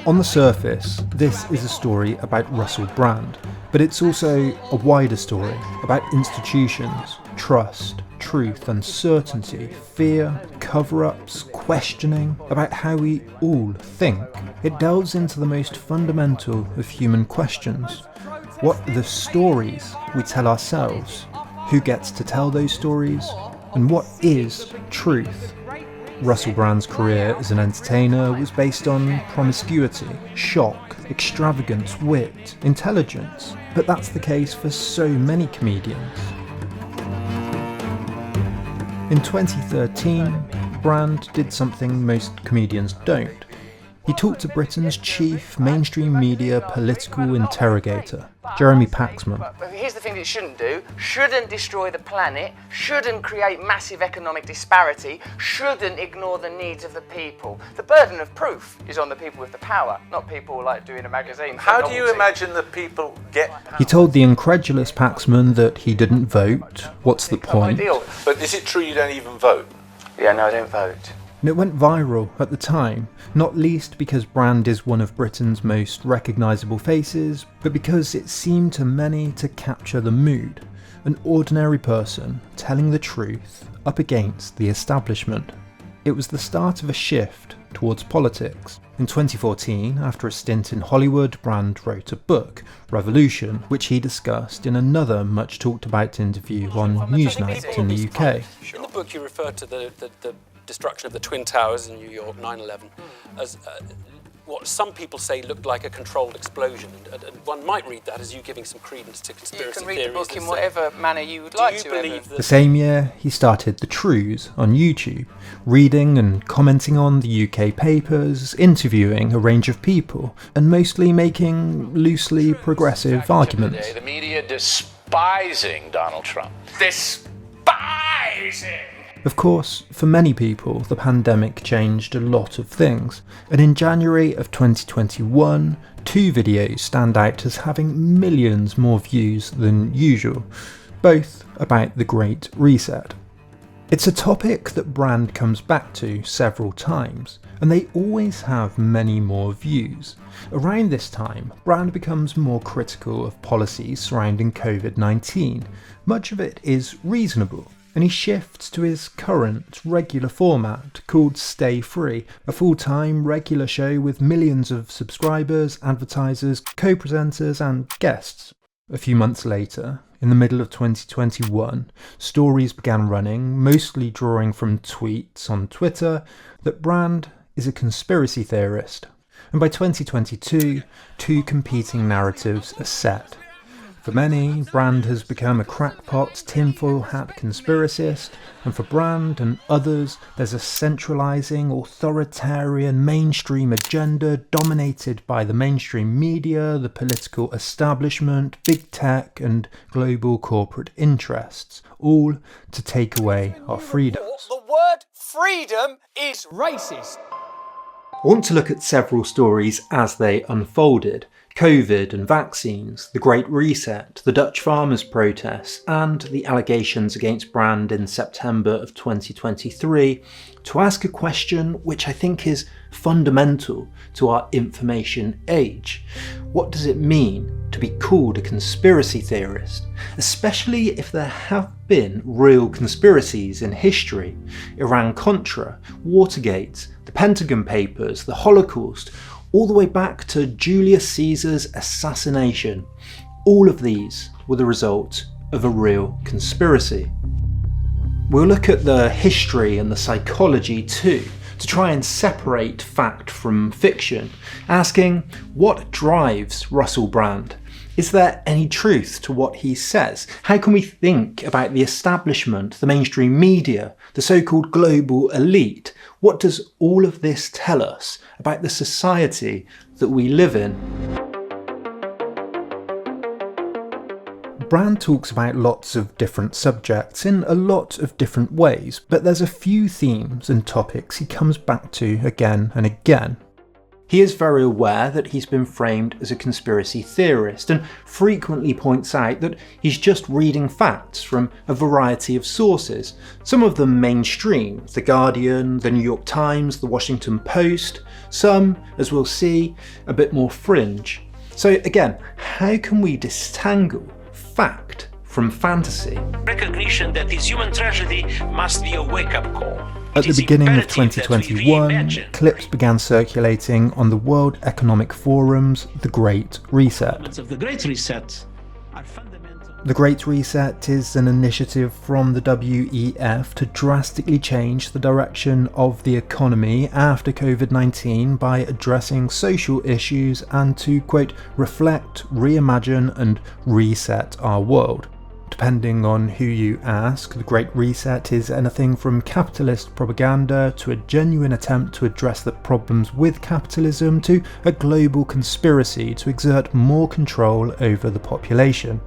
On the surface, this is a story about Russell Brand, but it's also a wider story about institutions, trust, truth, uncertainty, fear, cover-ups, questioning, about how we all think. It delves into the most fundamental of human questions. What are the stories we tell ourselves? Who gets to tell those stories? And what is truth? Russell Brand's career as an entertainer was based on promiscuity, shock, extravagance, wit, intelligence. But that's the case for so many comedians. In 2013, Brand did something most comedians don't. He talked to Britain's chief mainstream media political interrogator, Jeremy Paxman. But here's the thing that it shouldn't do. Shouldn't destroy the planet, shouldn't create massive economic disparity, shouldn't ignore the needs of the people. The burden of proof is on the people with the power, not people like doing a magazine. How do you imagine that people get power? He told the incredulous Paxman that he didn't vote. What's the point? But is it true you don't even vote? Yeah, no, I don't vote. And it went viral at the time, not least because Brand is one of Britain's most recognisable faces, but because it seemed to many to capture the mood. An ordinary person telling the truth up against the establishment. It was the start of a shift towards politics. In 2014, after a stint in Hollywood, Brand wrote a book, Revolution, which he discussed in another much talked about interview on Newsnight in the UK. In the book you refer to the destruction of the Twin Towers in New York, 9/11, as what some people say looked like a controlled explosion. And one might read that as you giving some credence to conspiracy theories. You can read the book in whatever manner you would like to. Believe that the same year, he started The Trues on YouTube, reading and commenting on the UK papers, interviewing a range of people, and mostly making loosely progressive arguments. The media despising Donald Trump. Despising! Of course, for many people, the pandemic changed a lot of things, and in January of 2021, two videos stand out as having millions more views than usual, both about the Great Reset. It's a topic that Brand comes back to several times, and they always have many more views. Around this time, Brand becomes more critical of policies surrounding COVID-19. Much of it is reasonable, and he shifts to his current regular format called Stay Free, a full-time regular show with millions of subscribers, advertisers, co-presenters and guests. A few months later, in the middle of 2021, stories began running, mostly drawing from tweets on Twitter, that Brand is a conspiracy theorist. And by 2022, two competing narratives are set. For many, Brand has become a crackpot, tinfoil hat conspiracist, and for Brand and others, there's a centralising, authoritarian, mainstream agenda dominated by the mainstream media, the political establishment, big tech, and global corporate interests, all to take away our freedoms. The word freedom is racist. I want to look at several stories as they unfolded. COVID and vaccines, the Great Reset, the Dutch farmers' protests, and the allegations against Brand in September of 2023, to ask a question which I think is fundamental to our information age. What does it mean to be called a conspiracy theorist, especially if there have been real conspiracies in history? Iran-Contra, Watergate, the Pentagon Papers, the Holocaust, all the way back to Julius Caesar's assassination. All of these were the result of a real conspiracy. We'll look at the history and the psychology too, to try and separate fact from fiction, asking what drives Russell Brand? Is there any truth to what he says? How can we think about the establishment, the mainstream media, the so-called global elite? What does all of this tell us about the society that we live in? Brand talks about lots of different subjects in a lot of different ways, but there's a few themes and topics he comes back to again and again. He He is very aware that he's been framed as a conspiracy theorist and frequently points out that he's just reading facts from a variety of sources, some of them mainstream, The Guardian, The New York Times, The Washington Post, some, as we'll see, a bit more fringe. So again, how can we disentangle fact from fantasy? Recognition that this human tragedy must be a wake-up call. At the beginning of 2021, clips began circulating on the World Economic Forum's The Great Reset. The Great Reset are fundamental. The Great Reset is an initiative from the WEF to drastically change the direction of the economy after COVID-19 by addressing social issues and to, quote, reflect, reimagine and reset our world. Depending on who you ask, the Great Reset is anything from capitalist propaganda to a genuine attempt to address the problems with capitalism to a global conspiracy to exert more control over the population.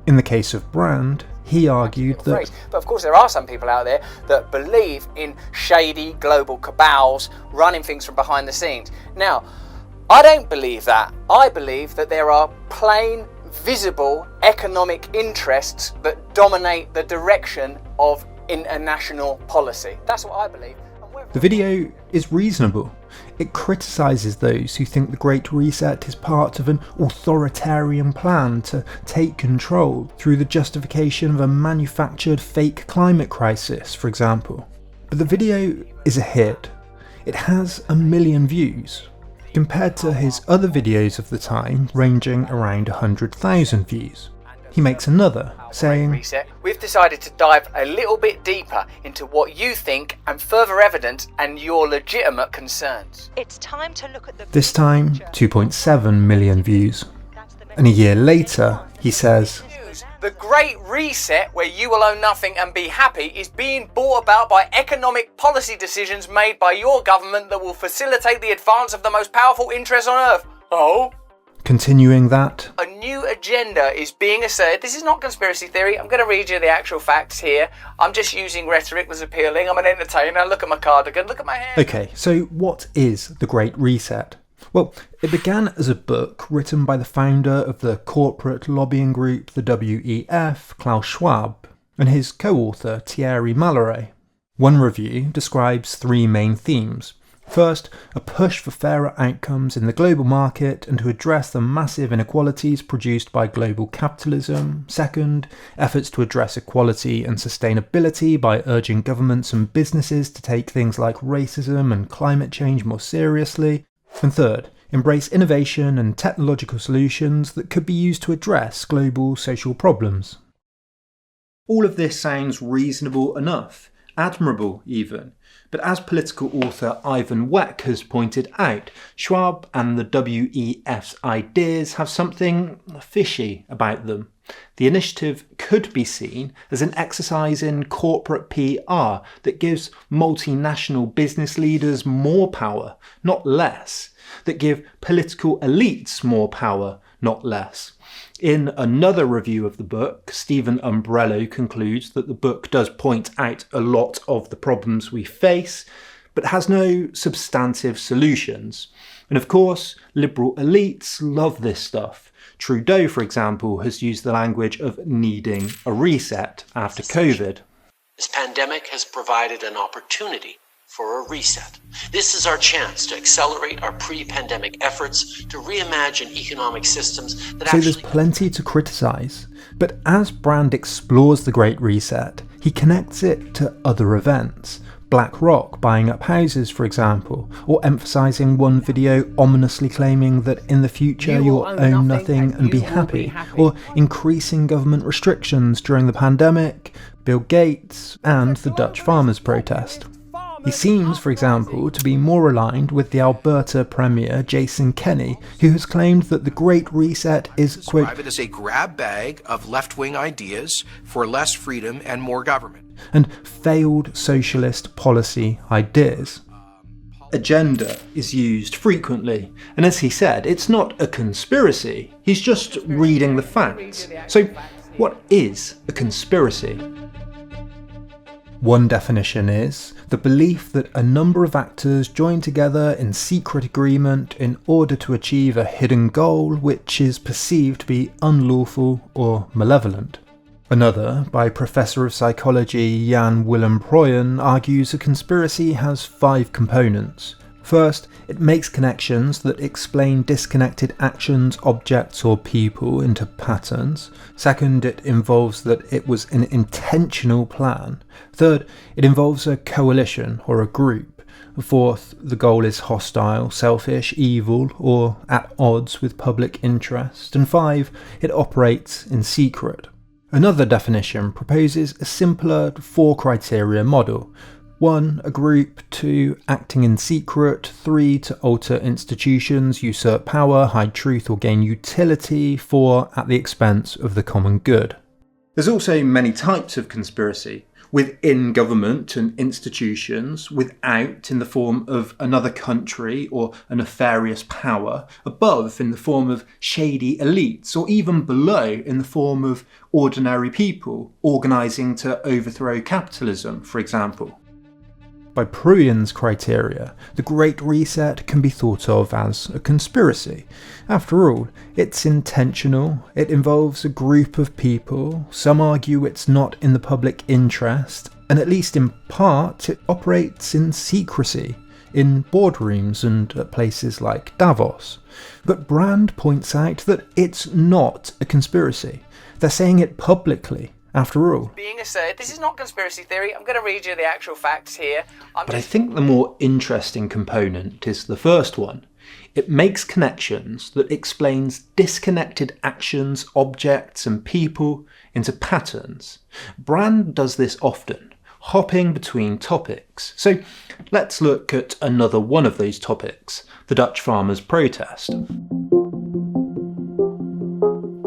In the case of Brand, he argued that... But of course there are some people out there that believe in shady global cabals running things from behind the scenes. Now, I don't believe that. I believe that there are plain visible economic interests that dominate the direction of international policy. That's what I believe. The video is reasonable. It criticises those who think the Great Reset is part of an authoritarian plan to take control through the justification of a manufactured fake climate crisis, for example. But the video is a hit. It has 1 million views, compared to his other videos of the time ranging around 100,000 views. He makes another, saying, we've decided to dive a little bit deeper into what you think and further evidence and your legitimate concerns. It's time to look at the... This time, 2.7 million views. And a year later, he says, the Great Reset, where you will own nothing and be happy, is being brought about by economic policy decisions made by your government that will facilitate the advance of the most powerful interests on earth. Oh? Continuing that, a new agenda is being asserted. This is not conspiracy theory. I'm going to read you the actual facts here. I'm just using rhetoric that's appealing. I'm an entertainer. Look at my cardigan. Look at my hair. Okay, so what is the Great Reset? Well, it began as a book written by the founder of the corporate lobbying group, the WEF, Klaus Schwab, and his co-author, Thierry Malloret. One review describes 3 main themes. First, a push for fairer outcomes in the global market and to address the massive inequalities produced by global capitalism. Second, efforts to address equality and sustainability by urging governments and businesses to take things like racism and climate change more seriously. And third, embrace innovation and technological solutions that could be used to address global social problems. All of this sounds reasonable enough, admirable even, but as political author Ivan Weck has pointed out, Schwab and the WEF's ideas have something fishy about them. The initiative could be seen as an exercise in corporate PR that gives multinational business leaders more power, not less, that give political elites more power, not less. In another review of the book, Stephen Umbrello concludes that the book does point out a lot of the problems we face, but has no substantive solutions. And of course, liberal elites love this stuff. Trudeau, for example, has used the language of needing a reset after COVID. This pandemic has provided an opportunity for a reset. This is our chance to accelerate our pre-pandemic efforts to reimagine economic systems that So there's plenty to criticise, but as Brand explores the Great Reset, he connects it to other events. BlackRock buying up houses, for example, or emphasising one video ominously claiming that in the future you'll own nothing and be happy, or increasing government restrictions during the pandemic, Bill Gates, and the Dutch farmers' protest. He seems, for example, to be more aligned with the Alberta Premier Jason Kenney, who has claimed that the Great Reset is, quote, describe it as a grab bag of left-wing ideas for less freedom and more government, and failed socialist policy ideas. Agenda is used frequently, and as he said, it's not a conspiracy, he's just reading the facts. So, what is a conspiracy? One definition is the belief that a number of actors join together in secret agreement in order to achieve a hidden goal which is perceived to be unlawful or malevolent. Another, by Professor of Psychology Jan Willem Proyen, argues a conspiracy has 5 components. First, it makes connections that explain disconnected actions, objects or people into patterns. Second, it involves that it was an intentional plan. Third, it involves a coalition or a group. Fourth, the goal is hostile, selfish, evil, or at odds with public interest. And 5, it operates in secret. Another definition proposes a simpler 4-criteria model. 1. A group. 2. Acting in secret. 3. To alter institutions, usurp power, hide truth or gain utility. 4. At the expense of the common good. There's also many types of conspiracy. Within government and institutions, without in the form of another country or a nefarious power, above in the form of shady elites, or even below in the form of ordinary people organising to overthrow capitalism, for example. By Proyen's criteria, the Great Reset can be thought of as a conspiracy. After all, it's intentional, it involves a group of people, some argue it's not in the public interest, and at least in part it operates in secrecy, in boardrooms and at places like Davos. But Brand points out that it's not a conspiracy. They're saying it publicly. After all. Being asserted, this is not conspiracy theory. I'm going to read you the actual facts here. But I think the more interesting component is the first one. It makes connections that explains disconnected actions, objects and people into patterns. Brand does this often, hopping between topics. So let's look at another one of those topics, the Dutch farmers' protest.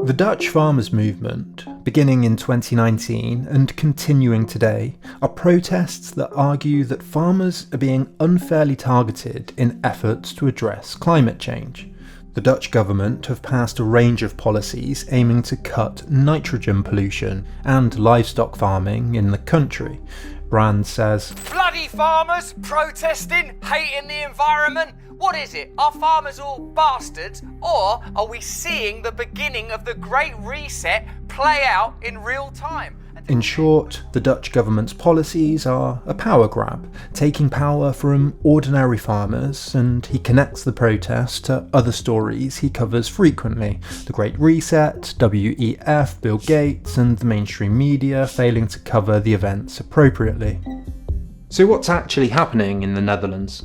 The Dutch farmers' movement, beginning in 2019 and continuing today, are protests that argue that farmers are being unfairly targeted in efforts to address climate change. The Dutch government have passed a range of policies aiming to cut nitrogen pollution and livestock farming in the country. Brand says, "Bloody farmers protesting, hating the environment. What is it? Are farmers all bastards? Or are we seeing the beginning of the Great Reset play out in real time?" In short, the Dutch government's policies are a power grab, taking power from ordinary farmers, and he connects the protest to other stories he covers frequently. The Great Reset, WEF, Bill Gates, and the mainstream media failing to cover the events appropriately. So what's actually happening in the Netherlands?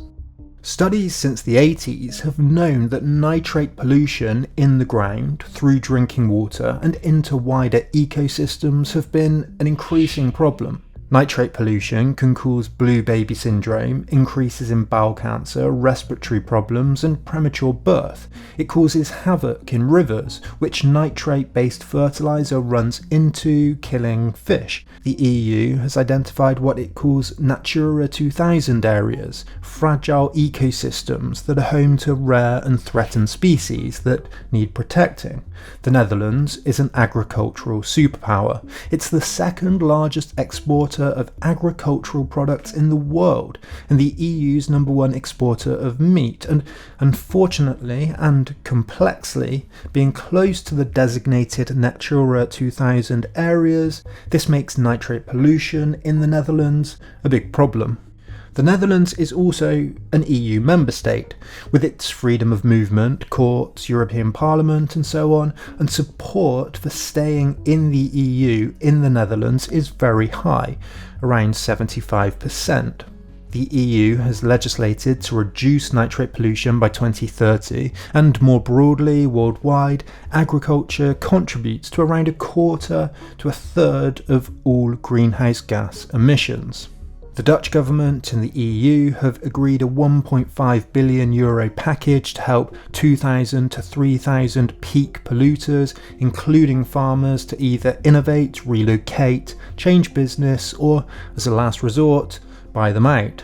Studies since the 80s have known that nitrate pollution in the ground, through drinking water and into wider ecosystems have been an increasing problem. Nitrate pollution can cause blue baby syndrome, increases in bowel cancer, respiratory problems and premature birth. It causes havoc in rivers, which nitrate-based fertiliser runs into, killing fish. The EU has identified what it calls Natura 2000 areas, fragile ecosystems that are home to rare and threatened species that need protecting. The Netherlands is an agricultural superpower. It's the second largest exporter of agricultural products in the world, and the EU's #1 exporter of meat, and unfortunately and complexly, being close to the designated Natura 2000 areas, this makes nitrate pollution in the Netherlands a big problem. The Netherlands is also an EU member state, with its freedom of movement, courts, European Parliament and so on, and support for staying in the EU in the Netherlands is very high, around 75%. The EU has legislated to reduce nitrate pollution by 2030, and more broadly, worldwide, agriculture contributes to around 1/4 to 1/3 of all greenhouse gas emissions. The Dutch government and the EU have agreed a €1.5 billion package to help 2,000 to 3,000 peak polluters, including farmers, to either innovate, relocate, change business, or, as a last resort, buy them out.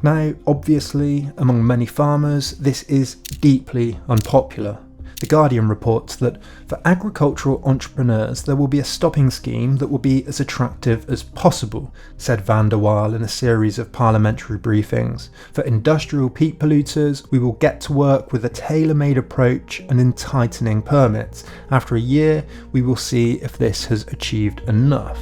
Now, obviously, among many farmers, this is deeply unpopular. The Guardian reports that for agricultural entrepreneurs there will be a stopping scheme that will be as attractive as possible, said Van der Waal in a series of parliamentary briefings. For industrial peat polluters, we will get to work with a tailor-made approach and in tightening permits. After a year, we will see if this has achieved enough.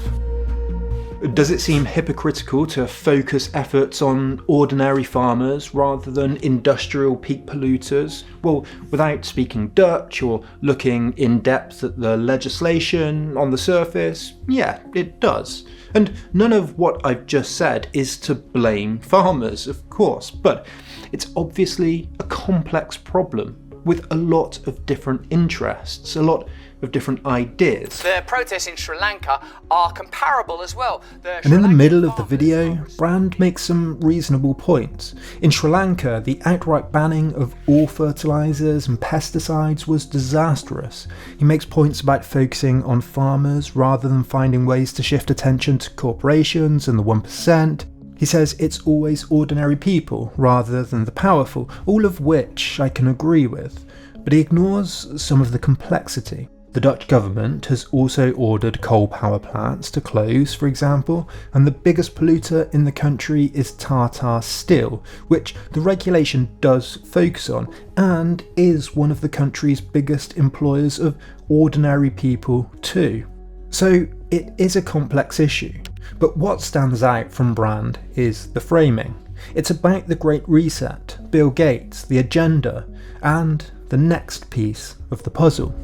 Does it seem hypocritical to focus efforts on ordinary farmers rather than industrial peat polluters? Well, without speaking Dutch or looking in depth at the legislation on the surface, yeah, it does. And none of what I've just said is to blame farmers, of course, but it's obviously a complex problem with a lot of different interests, a lot of different ideas. The protests in Sri Lanka are comparable as well. And in the middle of the video, Brand makes some reasonable points. In Sri Lanka, the outright banning of all fertilisers and pesticides was disastrous. He makes points about focusing on farmers rather than finding ways to shift attention to corporations and the 1%. He says it's always ordinary people rather than the powerful, all of which I can agree with, but he ignores some of the complexity. The Dutch government has also ordered coal power plants to close, for example, and the biggest polluter in the country is Tata Steel, which the regulation does focus on, and is one of the country's biggest employers of ordinary people too. So it is a complex issue, but what stands out from Brand is the framing. It's about the Great Reset, Bill Gates, the agenda, and the next piece of the puzzle.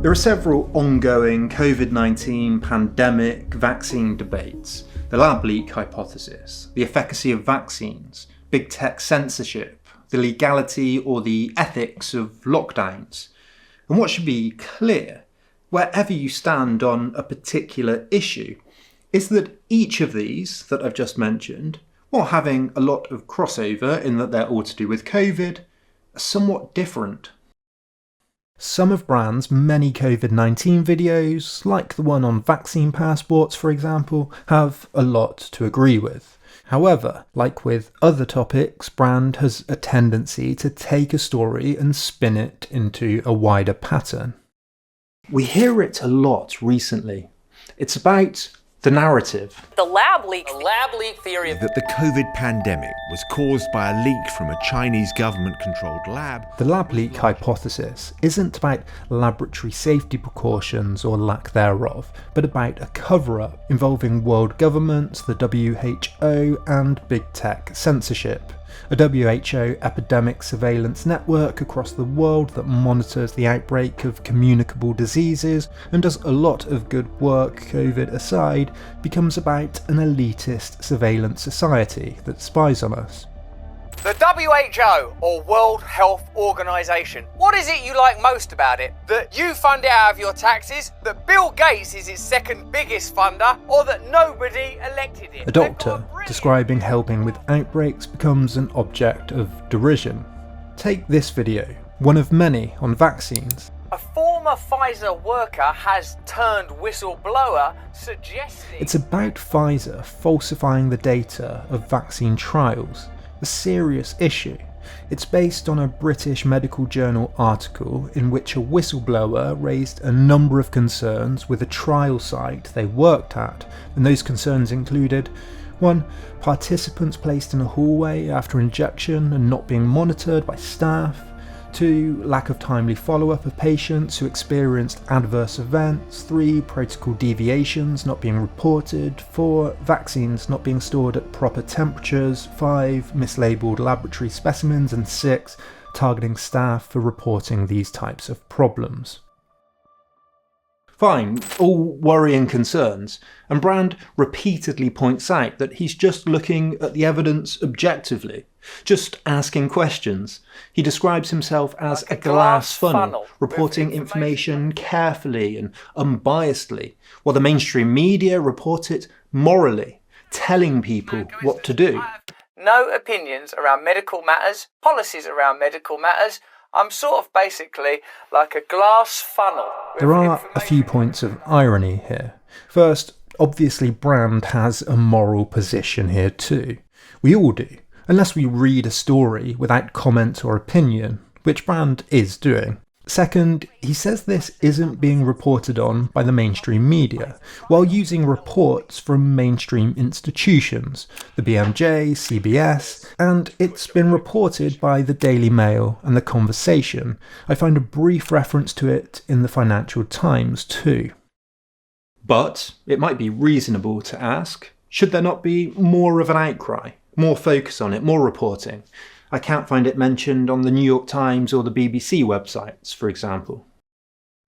There are several ongoing COVID-19 pandemic vaccine debates. The lab leak hypothesis, the efficacy of vaccines, big tech censorship, the legality or the ethics of lockdowns. And what should be clear, wherever you stand on a particular issue, is that each of these that I've just mentioned, while having a lot of crossover in that they're all to do with COVID, are somewhat different. Some of Brand's many COVID-19 videos, like the one on vaccine passports for example, have a lot to agree with. However, like with other topics, Brand has a tendency to take a story and spin it into a wider pattern. We hear it a lot recently. It's about the narrative. The lab leak theory that the COVID pandemic was caused by a leak from a Chinese government-controlled lab. The lab leak hypothesis isn't about laboratory safety precautions or lack thereof, but about a cover-up involving world governments, the WHO, and big tech censorship. A WHO epidemic surveillance network across the world that monitors the outbreak of communicable diseases and does a lot of good work, COVID aside, becomes about an elitist surveillance society that spies on us. The WHO, or World Health Organization. What is it you like most about it? That you fund it out of your taxes? That Bill Gates is its second biggest funder? Or that nobody elected him? A doctor describing helping with outbreaks becomes an object of derision. Take this video, one of many on vaccines. A former Pfizer worker has turned whistleblower, suggesting... It's about Pfizer falsifying the data of vaccine trials. A serious issue. It's based on a British medical journal article in which a whistleblower raised a number of concerns with a trial site they worked at, and those concerns included 1. Participants placed in a hallway after injection and not being monitored by staff. 2. Lack of timely follow-up of patients who experienced adverse events. 3. Protocol deviations not being reported. 4. Vaccines not being stored at proper temperatures. 5. Mislabeled laboratory specimens. And 6. Targeting staff for reporting these types of problems. Fine, all worrying concerns, and Brand repeatedly points out that he's just looking at the evidence objectively, just asking questions. He describes himself as a glass funnel, reporting information carefully and unbiasedly, while the mainstream media report it morally, telling people what to do. No opinions around medical matters, policies around medical matters. I'm sort of basically like a glass funnel. There are a few points of irony here. First, obviously Brand has a moral position here too. We all do. unless we read a story without comment or opinion, which Brand is doing. Second, he says this isn't being reported on by the mainstream media, while using reports from mainstream institutions, the BMJ, CBS, and it's been reported by the Daily Mail and The Conversation. I find a brief reference to it in the Financial Times too. But it might be reasonable to ask, should there not be more of an outcry, more focus on it, more reporting? I can't find it mentioned on the New York Times or the BBC websites, for example.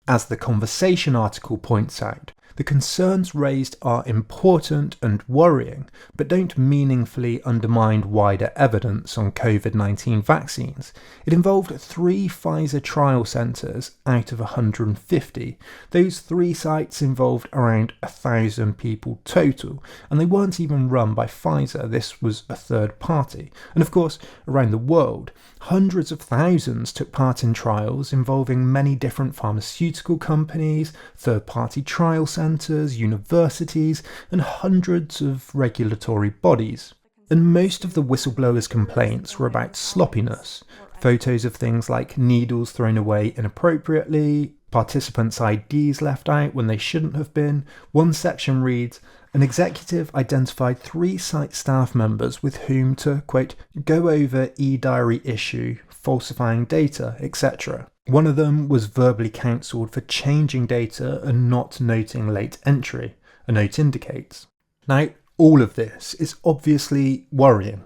As the Conversation article points out, the concerns raised are important and worrying, but don't meaningfully undermine wider evidence on COVID-19 vaccines. It involved 3 Pfizer trial centres out of 150. Those 3 sites involved around 1,000 people total, and they weren't even run by Pfizer. This was a third party. And of course, around the world, hundreds of thousands took part in trials involving many different pharmaceutical companies, third-party trial centres, universities, and hundreds of regulatory bodies. And most of the whistleblowers' complaints were about sloppiness. Photos of things like needles thrown away inappropriately, participants' IDs left out when they shouldn't have been. One section reads, an executive identified 3 site staff members with whom to, quote, go over e-diary issue, falsifying data, etc. One of them was verbally counselled for changing data and not noting late entry, a note indicates. Now, all of this is obviously worrying,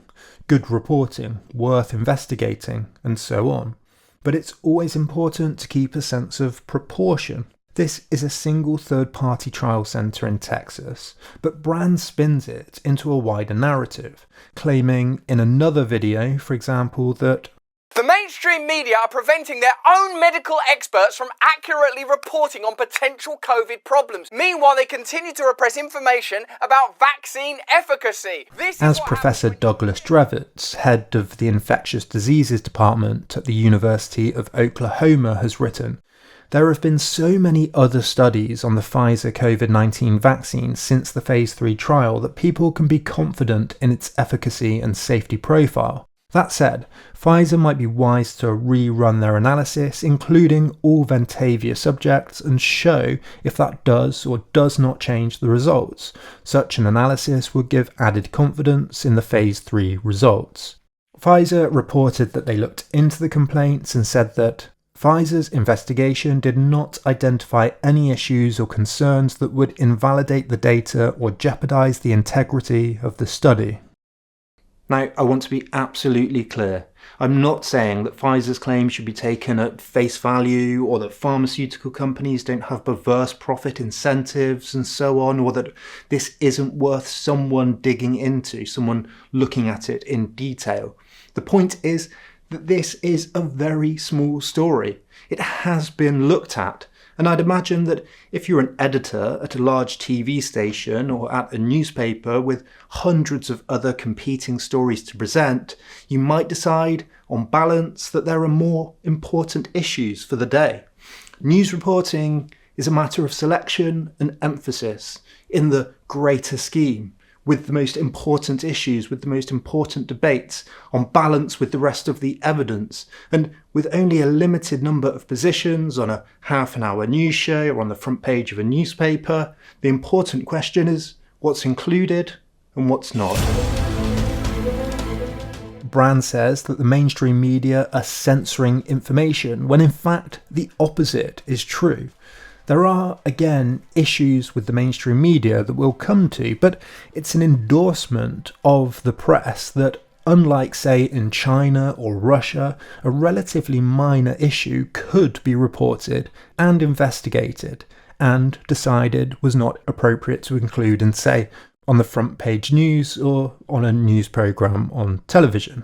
good reporting, worth investigating, and so on. But it's always important to keep a sense of proportion. This is a single third-party trial centre in Texas, but Brand spins it into a wider narrative, claiming in another video, for example, that the mainstream media are preventing their own medical experts from accurately reporting on potential COVID problems. Meanwhile, they continue to repress information about vaccine efficacy. As Professor Douglas Drevitz, head of the Infectious Diseases Department at the University of Oklahoma, has written, there have been so many other studies on the Pfizer COVID-19 vaccine since the Phase 3 trial that people can be confident in its efficacy and safety profile. That said, Pfizer might be wise to rerun their analysis, including all Ventavia subjects, and show if that does or does not change the results. Such an analysis would give added confidence in the Phase 3 results. Pfizer reported that they looked into the complaints and said that Pfizer's investigation did not identify any issues or concerns that would invalidate the data or jeopardize the integrity of the study. Now, I want to be absolutely clear. I'm not saying that Pfizer's claims should be taken at face value, or that pharmaceutical companies don't have perverse profit incentives and so on, or that this isn't worth someone digging into, someone looking at it in detail. The point is that this is a very small story. It has been looked at, and I'd imagine that if you're an editor at a large TV station or at a newspaper with hundreds of other competing stories to present, you might decide, on balance, that there are more important issues for the day. News reporting is a matter of selection and emphasis in the greater scheme, with the most important issues, with the most important debates, on balance with the rest of the evidence, and with only a limited number of positions on a half-an-hour news show or on the front page of a newspaper. The important question is what's included and what's not. Brand says that the mainstream media are censoring information, when in fact the opposite is true. There are, again, issues with the mainstream media that we'll come to, but it's an endorsement of the press that, unlike, say, in China or Russia, a relatively minor issue could be reported and investigated and decided was not appropriate to include in, say, on the front page news or on a news programme on television.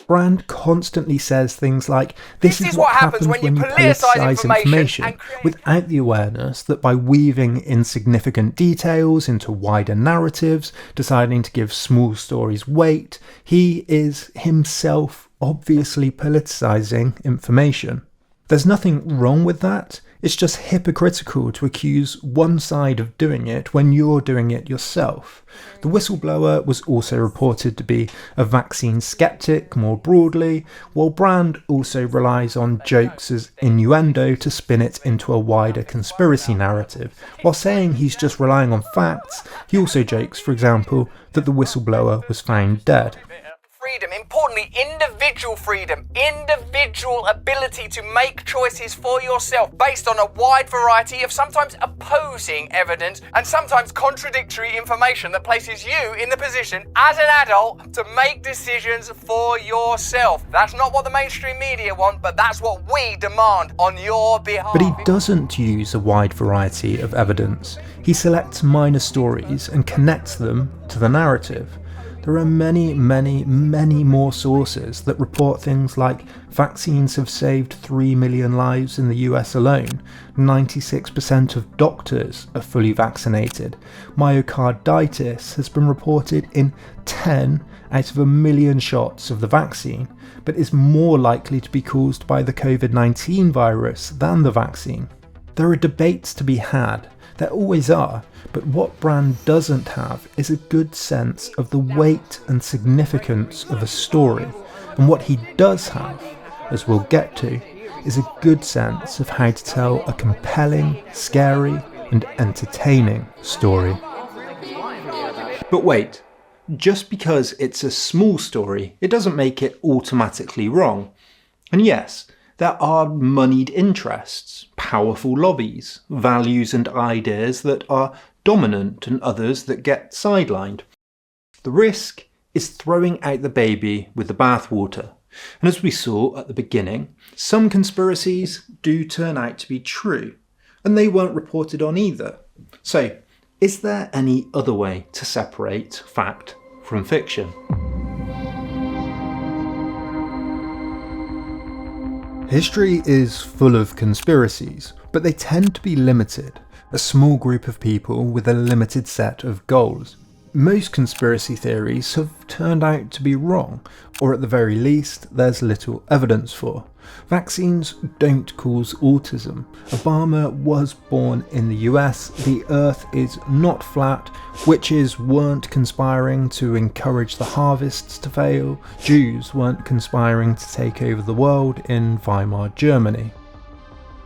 Brand constantly says things like, this is what happens when you politicise information, without the awareness that by weaving insignificant details into wider narratives, deciding to give small stories weight, he is himself obviously politicising information. There's nothing wrong with that. It's just hypocritical to accuse one side of doing it when you're doing it yourself. The whistleblower was also reported to be a vaccine skeptic more broadly, while Brand also relies on jokes as innuendo to spin it into a wider conspiracy narrative. While saying he's just relying on facts, he also jokes, for example, that the whistleblower was found dead. Freedom, importantly, individual freedom, individual ability to make choices for yourself based on a wide variety of sometimes opposing evidence and sometimes contradictory information that places you in the position as an adult to make decisions for yourself. That's not what the mainstream media want, but that's what we demand on your behalf. But he doesn't use a wide variety of evidence. He selects minor stories and connects them to the narrative. There are many more sources that report things like vaccines have saved 3 million lives in the US alone, 96% of doctors are fully vaccinated, myocarditis has been reported in 10 out of 1 million shots of the vaccine, but is more likely to be caused by the COVID-19 virus than the vaccine. There are debates to be had. There always are, but what Brand doesn't have is a good sense of the weight and significance of a story, and what he does have, as we'll get to, is a good sense of how to tell a compelling, scary, and entertaining story. But wait, just because it's a small story, it doesn't make it automatically wrong. And yes, there are moneyed interests, powerful lobbies, values and ideas that are dominant and others that get sidelined. The risk is throwing out the baby with the bathwater. And as we saw at the beginning, some conspiracies do turn out to be true, and they weren't reported on either. So, is there any other way to separate fact from fiction? History is full of conspiracies, but they tend to be limited, a small group of people with a limited set of goals. Most conspiracy theories have turned out to be wrong, or at the very least, there's little evidence for. Vaccines don't cause autism. Obama was born in the US, the Earth is not flat, witches weren't conspiring to encourage the harvests to fail, Jews weren't conspiring to take over the world in Weimar Germany.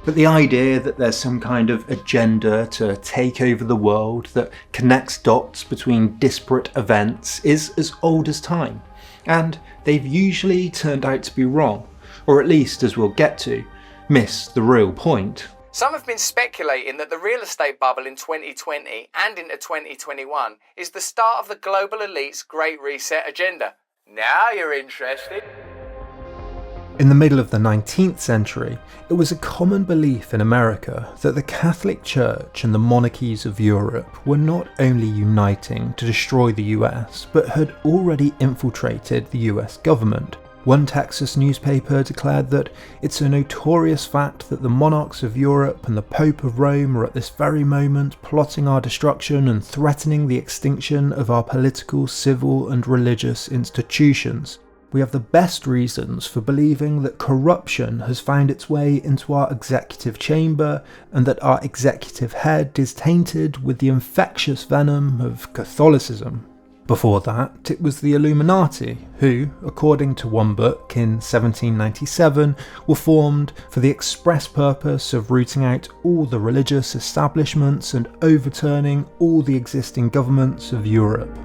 But the idea that there's some kind of agenda to take over the world that connects dots between disparate events is as old as time, and they've usually turned out to be wrong, or at least, as we'll get to, miss the real point. Some have been speculating that the real estate bubble in 2020 and into 2021 is the start of the global elite's Great Reset agenda. Now you're interested. In the middle of the 19th century, it was a common belief in America that the Catholic Church and the monarchies of Europe were not only uniting to destroy the US, but had already infiltrated the US government. One Texas newspaper declared that it's a notorious fact that the monarchs of Europe and the Pope of Rome are at this very moment plotting our destruction and threatening the extinction of our political, civil and religious institutions. We have the best reasons for believing that corruption has found its way into our executive chamber and that our executive head is tainted with the infectious venom of Catholicism. Before that, it was the Illuminati, who, according to one book in 1797, were formed for the express purpose of rooting out all the religious establishments and overturning all the existing governments of Europe.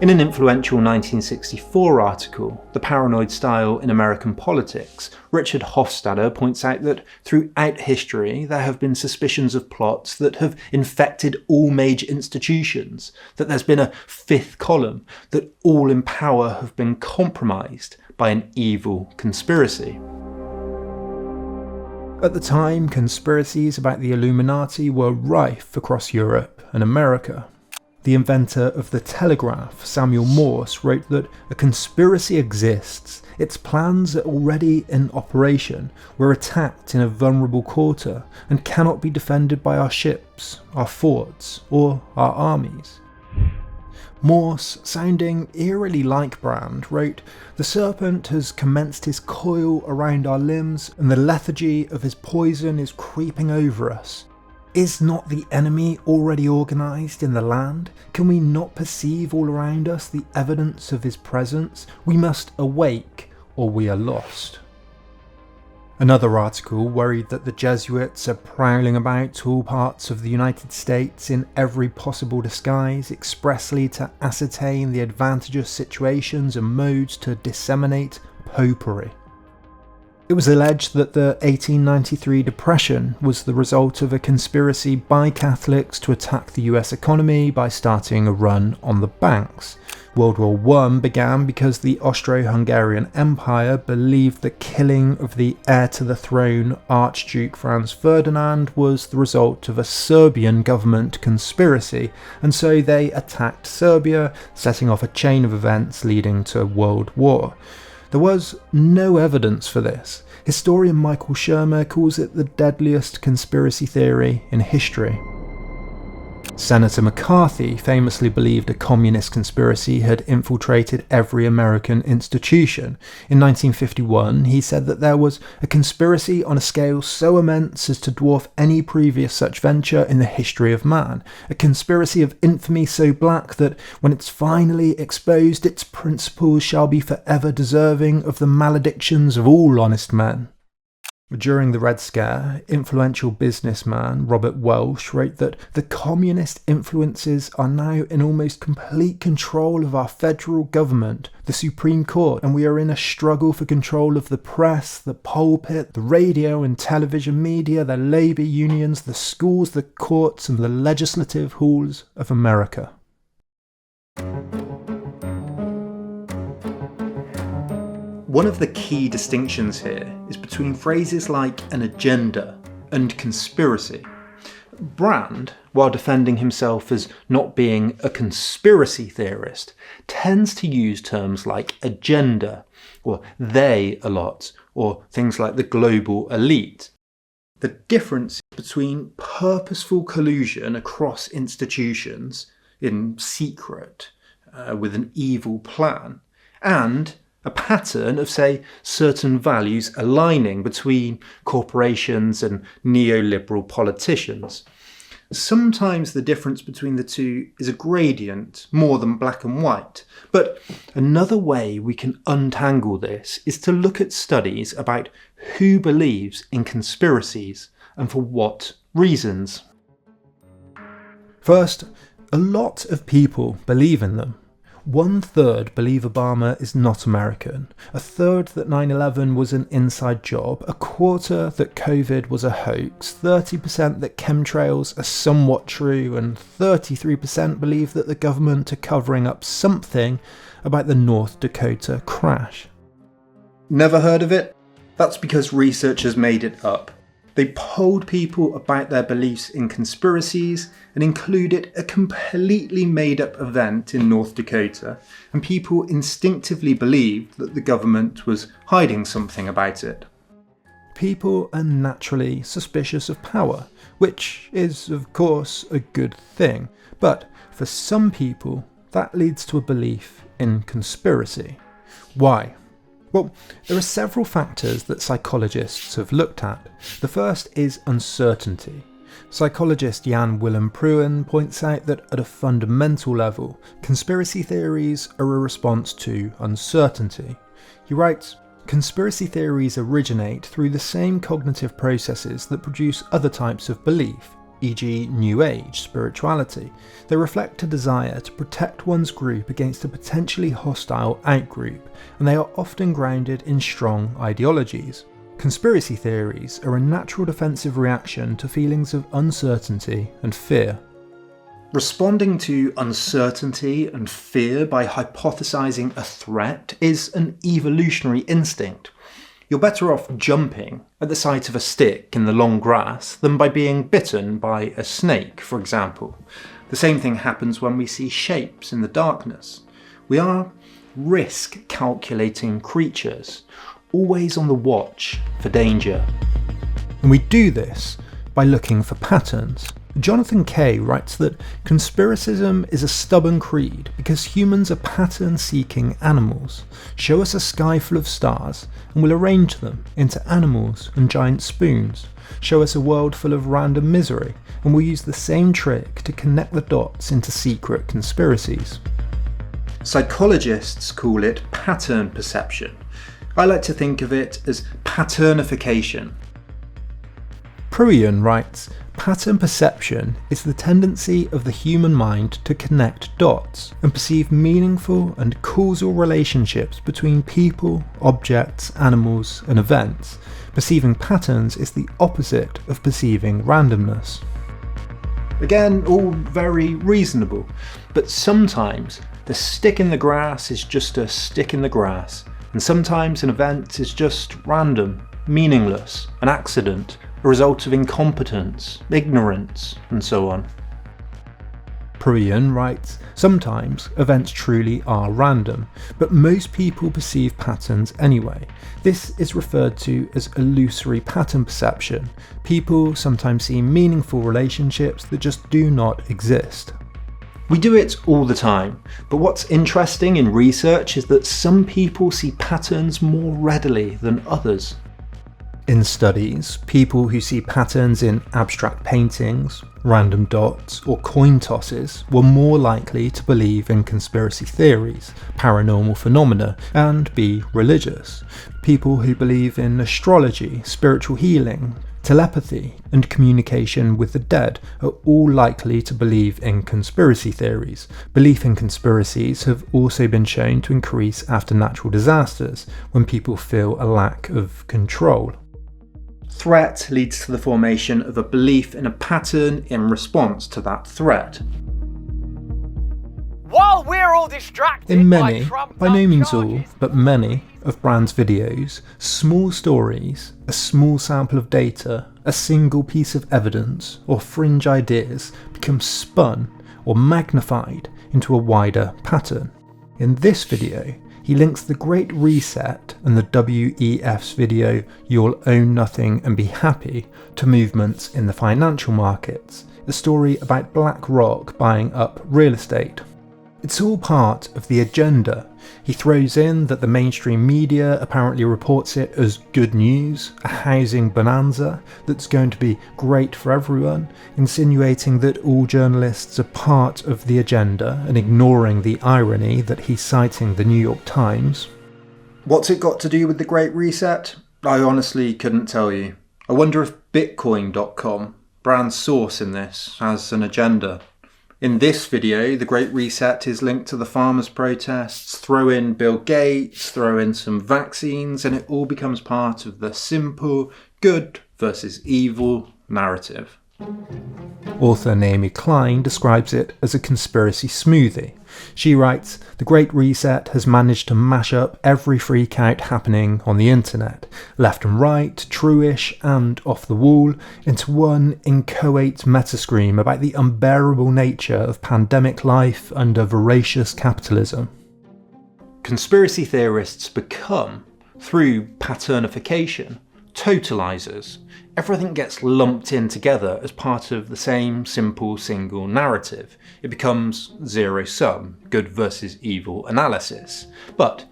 In an influential 1964 article, The Paranoid Style in American Politics, Richard Hofstadter points out that throughout history there have been suspicions of plots that have infected all major institutions, that there's been a fifth column, that all in power have been compromised by an evil conspiracy. At the time, conspiracies about the Illuminati were rife across Europe and America. The inventor of the telegraph, Samuel Morse, wrote that a conspiracy exists, its plans are already in operation, we're attacked in a vulnerable quarter, and cannot be defended by our ships, our forts, or our armies. Morse, sounding eerily like Brand, wrote, "The serpent has commenced his coil around our limbs, and the lethargy of his poison is creeping over us. Is not the enemy already organised in the land? Can we not perceive all around us the evidence of his presence? We must awake, or we are lost." Another article worried that the Jesuits are prowling about all parts of the United States in every possible disguise, expressly to ascertain the advantageous situations and modes to disseminate popery. It was alleged that the 1893 Depression was the result of a conspiracy by Catholics to attack the US economy by starting a run on the banks. World War I began because the Austro-Hungarian Empire believed the killing of the heir to the throne, Archduke Franz Ferdinand, was the result of a Serbian government conspiracy, and so they attacked Serbia, setting off a chain of events leading to World War. There was no evidence for this. Historian Michael Shermer calls it the deadliest conspiracy theory in history. Senator McCarthy famously believed a communist conspiracy had infiltrated every American institution. In 1951, he said that there was a conspiracy on a scale so immense as to dwarf any previous such venture in the history of man, a conspiracy of infamy so black that, when it's finally exposed, its principles shall be forever deserving of the maledictions of all honest men. During the Red Scare, influential businessman Robert Welsh wrote that the communist influences are now in almost complete control of our federal government, the Supreme Court, and we are in a struggle for control of the press, the pulpit, the radio and television media, the labour unions, the schools, the courts, and the legislative halls of America. One of the key distinctions here is between phrases like an agenda and conspiracy. Brand, while defending himself as not being a conspiracy theorist, tends to use terms like agenda, or they a lot, or things like the global elite. The difference between purposeful collusion across institutions in secret with an evil plan and a pattern of, say, certain values aligning between corporations and neoliberal politicians. Sometimes the difference between the two is a gradient more than black and white, but another way we can untangle this is to look at studies about who believes in conspiracies and for what reasons. First, a lot of people believe in them. 1/3 believe Obama is not American, 1/3 that 9/11 was an inside job, 1/4 that COVID was a hoax, 30% that chemtrails are somewhat true, and 33% believe that the government are covering up something about the North Dakota crash. Never heard of it? That's because researchers made it up. They polled people about their beliefs in conspiracies and included a completely made-up event in North Dakota, and people instinctively believed that the government was hiding something about it. People are naturally suspicious of power, which is, of course, a good thing, but for some people, that leads to a belief in conspiracy. Why? Well, there are several factors that psychologists have looked at. The first is uncertainty. Psychologist Jan Willem Pruin points out that at a fundamental level, conspiracy theories are a response to uncertainty. He writes, "Conspiracy theories originate through the same cognitive processes that produce other types of belief, e.g. New Age, spirituality. They reflect a desire to protect one's group against a potentially hostile outgroup, and they are often grounded in strong ideologies. Conspiracy theories are a natural defensive reaction to feelings of uncertainty and fear." Responding to uncertainty and fear by hypothesizing a threat is an evolutionary instinct. You're better off jumping at the sight of a stick in the long grass than by being bitten by a snake, for example. The same thing happens when we see shapes in the darkness. We are risk-calculating creatures, always on the watch for danger. And we do this by looking for patterns. Jonathan Kay writes that conspiracism is a stubborn creed because humans are pattern-seeking animals. Show us a sky full of stars and we'll arrange them into animals and giant spoons. Show us a world full of random misery and we'll use the same trick to connect the dots into secret conspiracies. Psychologists call it pattern perception. I like to think of it as patternification. Pruian writes, pattern perception is the tendency of the human mind to connect dots and perceive meaningful and causal relationships between people, objects, animals, and events. Perceiving patterns is the opposite of perceiving randomness. Again, all very reasonable, but sometimes the stick in the grass is just a stick in the grass, and sometimes an event is just random, meaningless, an accident, a result of incompetence, ignorance, and so on. Pruian writes, sometimes events truly are random, but most people perceive patterns anyway. This is referred to as illusory pattern perception. People sometimes see meaningful relationships that just do not exist. We do it all the time, but what's interesting in research is that some people see patterns more readily than others. In studies, people who see patterns in abstract paintings, random dots, or coin tosses were more likely to believe in conspiracy theories, paranormal phenomena, and be religious. People who believe in astrology, spiritual healing, telepathy, and communication with the dead are all likely to believe in conspiracy theories. Belief in conspiracies have also been shown to increase after natural disasters, when people feel a lack of control. Threat leads to the formation of a belief in a pattern in response to that threat. While we're all distracted In many, by no means all, charges, but many of Brand's videos, small stories, a small sample of data, a single piece of evidence, or fringe ideas become spun or magnified into a wider pattern. In this video, he links the Great Reset and the WEF's video You'll Own Nothing and Be Happy to movements in the financial markets, a story about BlackRock buying up real estate. It's all part of the agenda. He throws in that the mainstream media apparently reports it as good news, a housing bonanza that's going to be great for everyone, insinuating that all journalists are part of the agenda and ignoring the irony that he's citing the New York Times. What's it got to do with the Great Reset? I honestly couldn't tell you. I wonder if Bitcoin.com, Brand's source in this, has an agenda. In this video, the Great Reset is linked to the farmers' protests. Throw in Bill Gates, throw in some vaccines, and it all becomes part of the simple good versus evil narrative. Author Naomi Klein describes it as a conspiracy smoothie. She writes, "The Great Reset has managed to mash up every freak out happening on the internet, left and right, true-ish and off the wall, into one inchoate meta-scream about the unbearable nature of pandemic life under voracious capitalism." Conspiracy theorists become, through patternification, totalizers. Everything gets lumped in together as part of the same simple single narrative. It becomes zero-sum, good versus evil analysis. But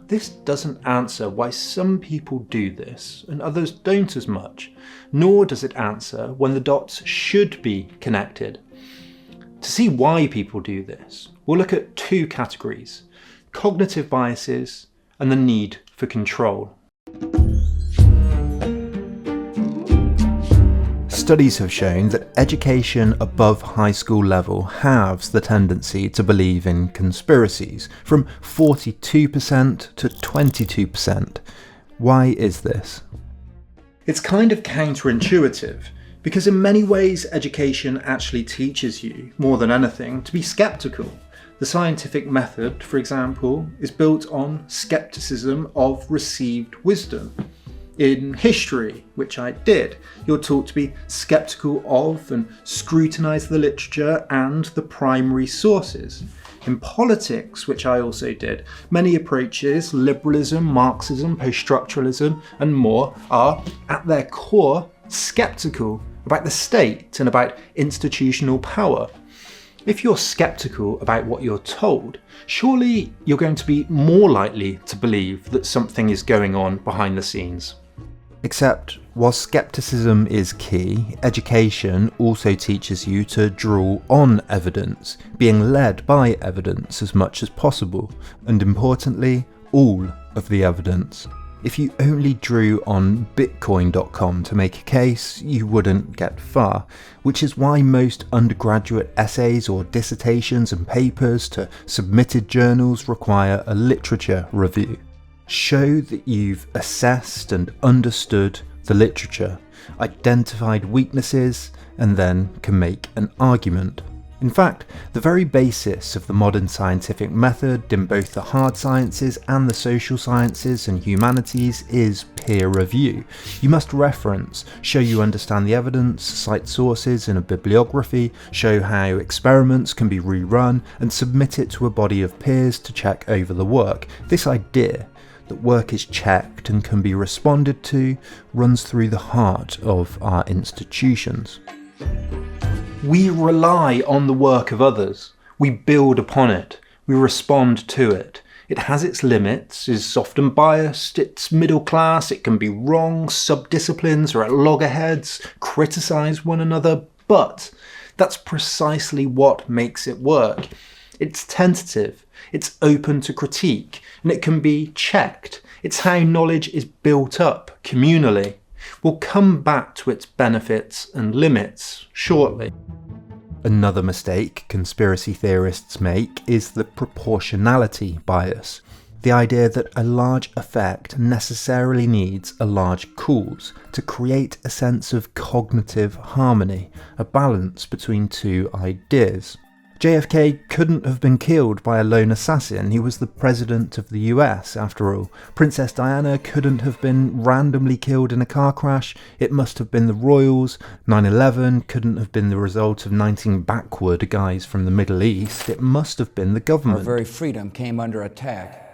this doesn't answer why some people do this and others don't as much, nor does it answer when the dots should be connected. To see why people do this, we'll look at two categories: cognitive biases and the need for control. Studies have shown that education above high school level halves the tendency to believe in conspiracies, from 42% to 22%. Why is this? It's kind of counterintuitive, because in many ways education actually teaches you, more than anything, to be skeptical. The scientific method, for example, is built on skepticism of received wisdom. In history, which I did, you're taught to be skeptical of and scrutinise the literature and the primary sources. In politics, which I also did, many approaches, liberalism, Marxism, post-structuralism and more, are, at their core, skeptical about the state and about institutional power. If you're sceptical about what you're told, surely you're going to be more likely to believe that something is going on behind the scenes. Except, while scepticism is key, education also teaches you to draw on evidence, being led by evidence as much as possible, and importantly, all of the evidence. If you only drew on Bitcoin.com to make a case, you wouldn't get far, which is why most undergraduate essays or dissertations and papers to submitted journals require a literature review. Show that you've assessed and understood the literature, identified weaknesses, and then can make an argument. In fact, the very basis of the modern scientific method in both the hard sciences and the social sciences and humanities is peer review. You must reference, show you understand the evidence, cite sources in a bibliography, show how experiments can be rerun, and submit it to a body of peers to check over the work. This idea that work is checked and can be responded to runs through the heart of our institutions. We rely on the work of others. We build upon it. We respond to it. It has its limits, is often biased, it's middle class, it can be wrong, subdisciplines are at loggerheads, criticise one another, but that's precisely what makes it work. It's tentative, it's open to critique, and it can be checked. It's how knowledge is built up communally. We'll come back to its benefits and limits shortly. Another mistake conspiracy theorists make is the proportionality bias. The idea that a large effect necessarily needs a large cause to create a sense of cognitive harmony, a balance between two ideas. JFK couldn't have been killed by a lone assassin. He was the president of the US, after all. Princess Diana couldn't have been randomly killed in a car crash. It must have been the royals. 9/11 couldn't have been the result of 19 backward guys from the Middle East. It must have been the government. Our very freedom came under attack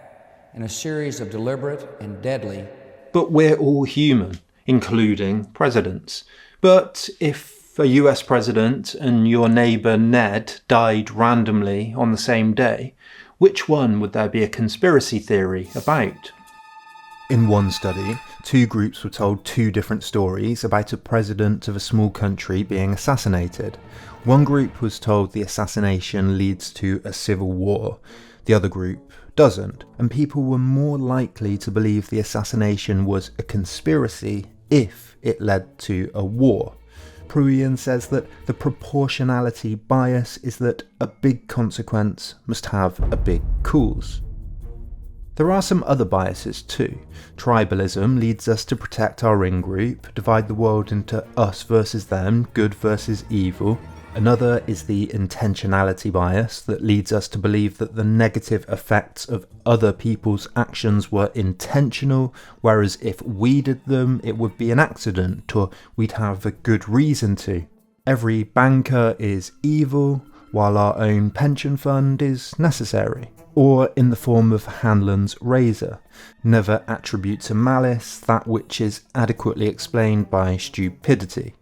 in a series of deliberate and deadly... But we're all human, including presidents. But if a US president and your neighbour Ned died randomly on the same day, which one would there be a conspiracy theory about? In one study, two groups were told two different stories about a president of a small country being assassinated. One group was told the assassination leads to a civil war. The other group doesn't, and people were more likely to believe the assassination was a conspiracy if it led to a war. Pruian says that the proportionality bias is that a big consequence must have a big cause. There are some other biases too. Tribalism leads us to protect our in-group, divide the world into us versus them, good versus evil. Another is the intentionality bias that leads us to believe that the negative effects of other people's actions were intentional, whereas if we did them, it would be an accident, or we'd have a good reason to. Every banker is evil, while our own pension fund is necessary. Or in the form of Hanlon's razor, never attribute to malice that which is adequately explained by stupidity.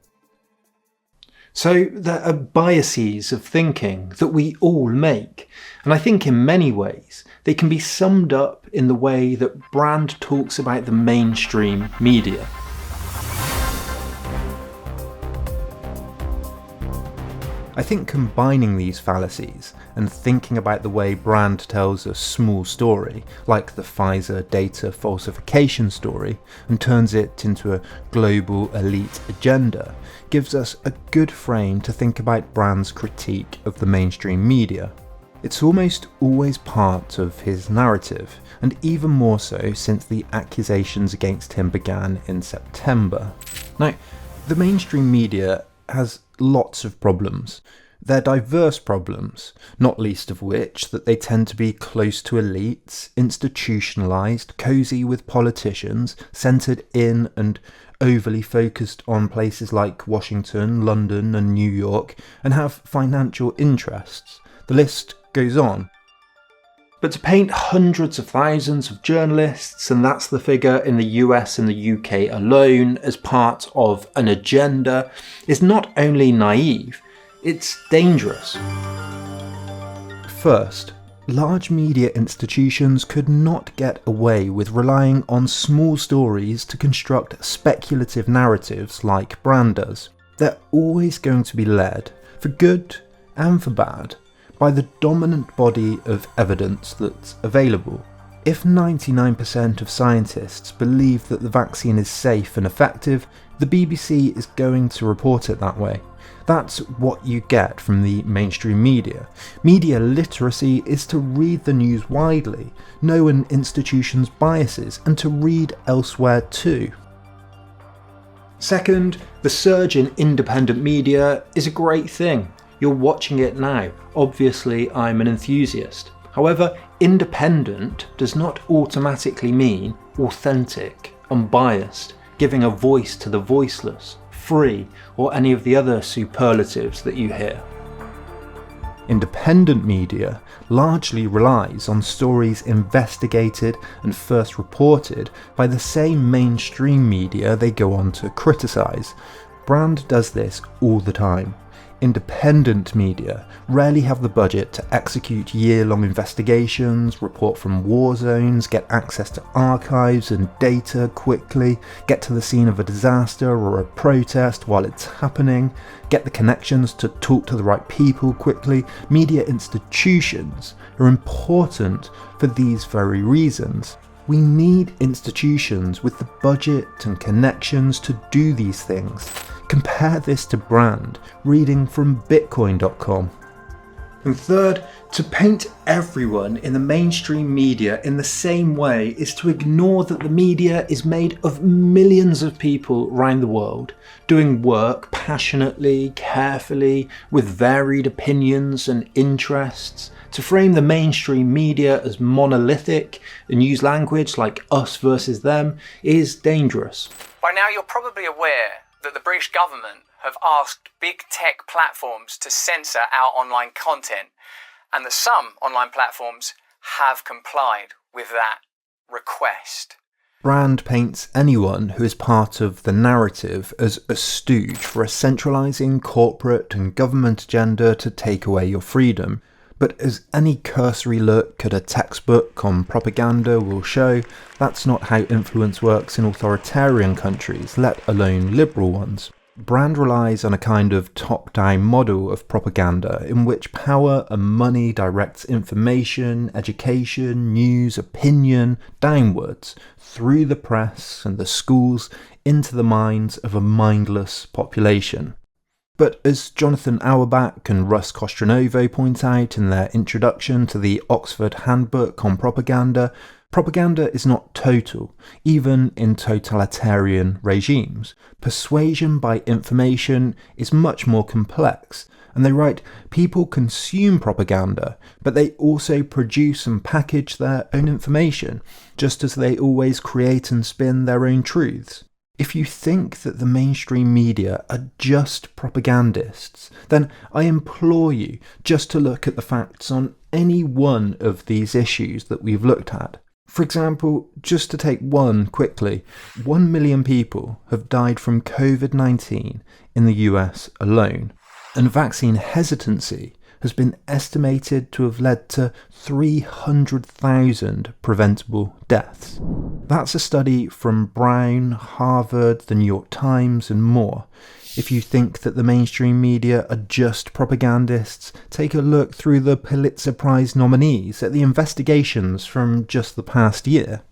So there are biases of thinking that we all make, and I think in many ways they can be summed up in the way that Brand talks about the mainstream media. I think combining these fallacies and thinking about the way Brand tells a small story, like the Pfizer data falsification story, and turns it into a global elite agenda, gives us a good frame to think about Brand's critique of the mainstream media. It's almost always part of his narrative, and even more so since the accusations against him began in September. Now, the mainstream media has lots of problems. They're diverse problems, not least of which that they tend to be close to elites, institutionalised, cosy with politicians, centred in and overly focused on places like Washington, London and New York, and have financial interests. The list goes on. But to paint hundreds of thousands of journalists, and that's the figure in the US and the UK alone, as part of an agenda is not only naive, it's dangerous. First, large media institutions could not get away with relying on small stories to construct speculative narratives like Brand does. They're always going to be led, for good and for bad, by the dominant body of evidence that's available. If 99% of scientists believe that the vaccine is safe and effective, the BBC is going to report it that way. That's what you get from the mainstream media. Media literacy is to read the news widely, know an institution's biases, and to read elsewhere too. Second, the surge in independent media is a great thing. You're watching it now. Obviously, I'm an enthusiast. However, independent does not automatically mean authentic, unbiased, giving a voice to the voiceless, free, or any of the other superlatives that you hear. Independent media largely relies on stories investigated and first reported by the same mainstream media they go on to criticise. Brand does this all the time. Independent media rarely have the budget to execute year-long investigations, report from war zones, get access to archives and data quickly, get to the scene of a disaster or a protest while it's happening, get the connections to talk to the right people quickly. Media institutions are important for these very reasons. We need institutions with the budget and connections to do these things. Compare this to Brand, reading from Bitcoin.com. And third, to paint everyone in the mainstream media in the same way is to ignore that the media is made of millions of people around the world, doing work passionately, carefully, with varied opinions and interests. To frame the mainstream media as monolithic and use language like us versus them is dangerous. By now you're probably aware that the British government have asked big tech platforms to censor our online content, and that some online platforms have complied with that request. Brand paints anyone who is part of the narrative as a stooge for a centralising corporate and government agenda to take away your freedom. But as any cursory look at a textbook on propaganda will show, that's not how influence works in authoritarian countries, let alone liberal ones. Brand relies on a kind of top-down model of propaganda in which power and money directs information, education, news, opinion downwards, through the press and the schools, into the minds of a mindless population. But as Jonathan Auerbach and Russ Costronovo point out in their introduction to the Oxford Handbook on Propaganda, propaganda is not total, even in totalitarian regimes. Persuasion by information is much more complex, and they write, people consume propaganda, but they also produce and package their own information, just as they always create and spin their own truths. If you think that the mainstream media are just propagandists, then I implore you just to look at the facts on any one of these issues that we've looked at. For example, just to take one quickly, 1 million people have died from COVID-19 in the US alone, and vaccine hesitancy has been estimated to have led to 300,000 preventable deaths. That's a study from Brown, Harvard, the New York Times, and more. If you think that the mainstream media are just propagandists, take a look through the Pulitzer Prize nominees at the investigations from just the past year.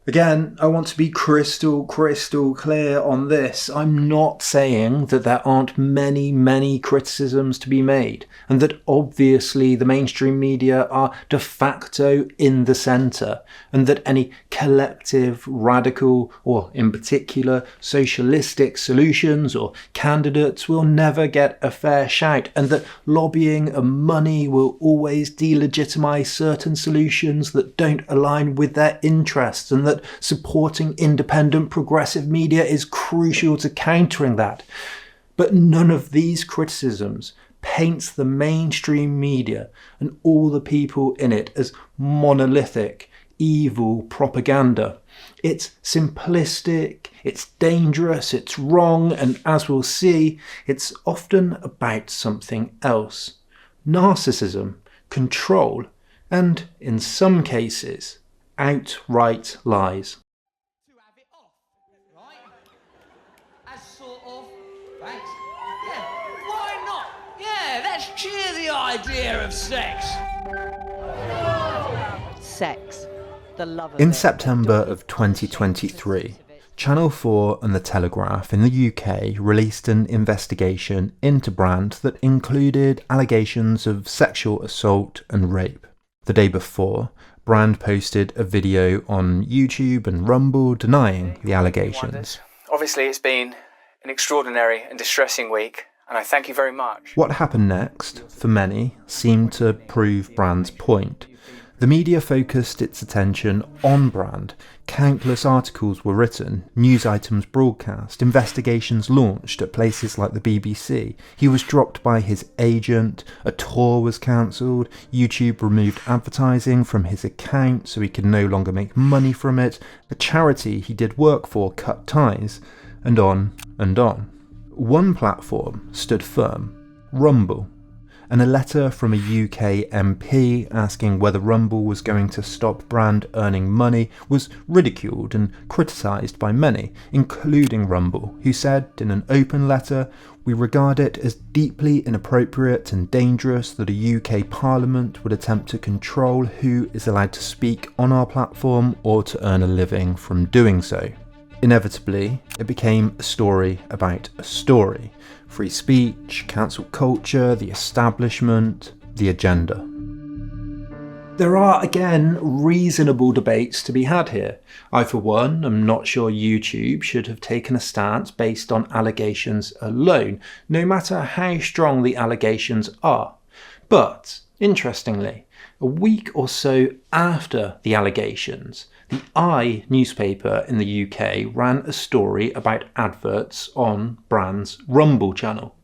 Again, I want to be crystal clear on this. I'm not saying that there aren't many criticisms to be made, and that obviously the mainstream media are de facto in the centre, and that any collective, radical, or in particular socialistic solutions or candidates will never get a fair shout, and that lobbying and money will always delegitimise certain solutions that don't align with their interests, and that supporting independent progressive media is crucial to countering that. But none of these criticisms paints the mainstream media and all the people in it as monolithic, evil propaganda. It's simplistic, it's dangerous, it's wrong, and as we'll see, it's often about something else. Narcissism, control, and, in some cases, outright lies. To have it off, right? As sort of, thanks. Yeah, why not? Yeah, let's cheer the idea of sex. Sex. The love of In it. September of 2023, Channel 4 and The Telegraph in the UK released an investigation into Brand that included allegations of sexual assault and rape. The day before, Brand posted a video on YouTube and Rumble denying the allegations. Obviously, it's been an extraordinary and distressing week, and I thank you very much. What happened next, for many, seemed to prove Brand's point. The media focused its attention on Brand. Countless articles were written, news items broadcast, investigations launched at places like the BBC. He was dropped by his agent, a tour was cancelled, YouTube removed advertising from his account so he could no longer make money from it, a charity he did work for cut ties, and on and on. One platform stood firm, Rumble. And a letter from a UK MP asking whether Rumble was going to stop Brand earning money was ridiculed and criticised by many, including Rumble, who said in an open letter, "We regard it as deeply inappropriate and dangerous that a UK Parliament would attempt to control who is allowed to speak on our platform or to earn a living from doing so." Inevitably, it became a story about a story. Free speech, cancel culture, the establishment, the agenda. There are, again, reasonable debates to be had here. I, for one, am not sure YouTube should have taken a stance based on allegations alone, no matter how strong the allegations are. But, interestingly, a week or so after the allegations, the I newspaper in the UK ran a story about adverts on Brand's Rumble channel.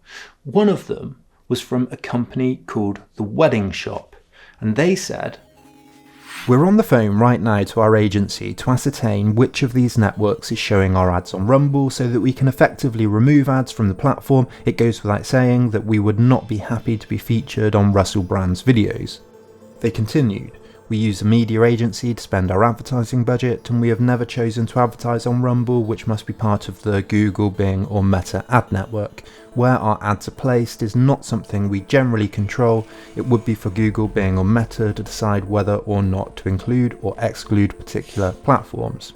One of them was from a company called The Wedding Shop, and they said, "We're on the phone right now to our agency to ascertain which of these networks is showing our ads on Rumble so that we can effectively remove ads from the platform. It goes without saying that we would not be happy to be featured on Russell Brand's videos." They continued, "We use a media agency to spend our advertising budget, and we have never chosen to advertise on Rumble, which must be part of the Google, Bing or Meta ad network. Where our ads are placed is not something we generally control. It would be for Google, Bing or Meta to decide whether or not to include or exclude particular platforms."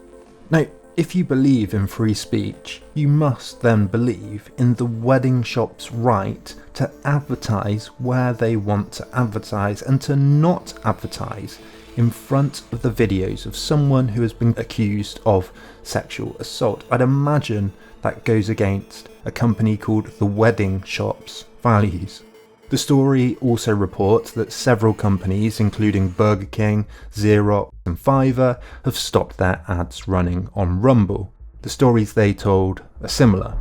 Now, if you believe in free speech, you must then believe in the wedding shop's right to advertise where they want to advertise and to not advertise in front of the videos of someone who has been accused of sexual assault. I'd imagine that goes against a company called The Wedding Shop's values. The story also reports that several companies, including Burger King, Xerox and Fiverr, have stopped their ads running on Rumble. The stories they told are similar.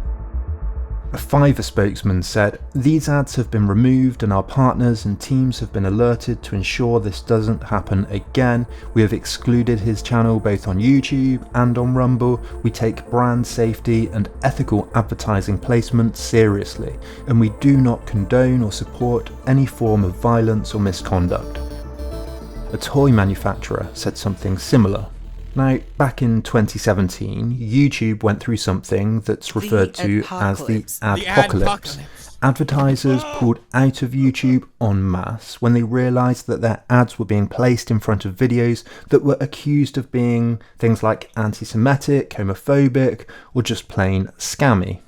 A Fiverr spokesman said, "These ads have been removed and our partners and teams have been alerted to ensure this doesn't happen again. We have excluded his channel both on YouTube and on Rumble. We take brand safety and ethical advertising placement seriously, and we do not condone or support any form of violence or misconduct." A toy manufacturer said something similar. Now, back in 2017, YouTube went through something that's referred to as the adpocalypse. Advertisers pulled out of YouTube en masse when they realised that their ads were being placed in front of videos that were accused of being things like anti-Semitic, homophobic, or just plain scammy.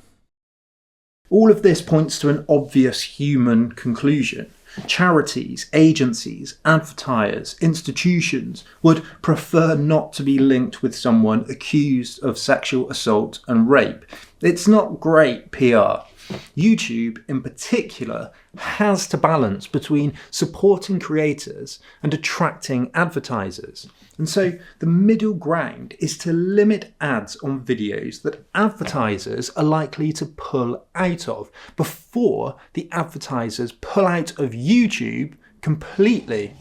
All of this points to an obvious human conclusion. Charities, agencies, advertisers, institutions would prefer not to be linked with someone accused of sexual assault and rape. It's not great PR. YouTube in particular has to balance between supporting creators and attracting advertisers. And so the middle ground is to limit ads on videos that advertisers are likely to pull out of before the advertisers pull out of YouTube completely.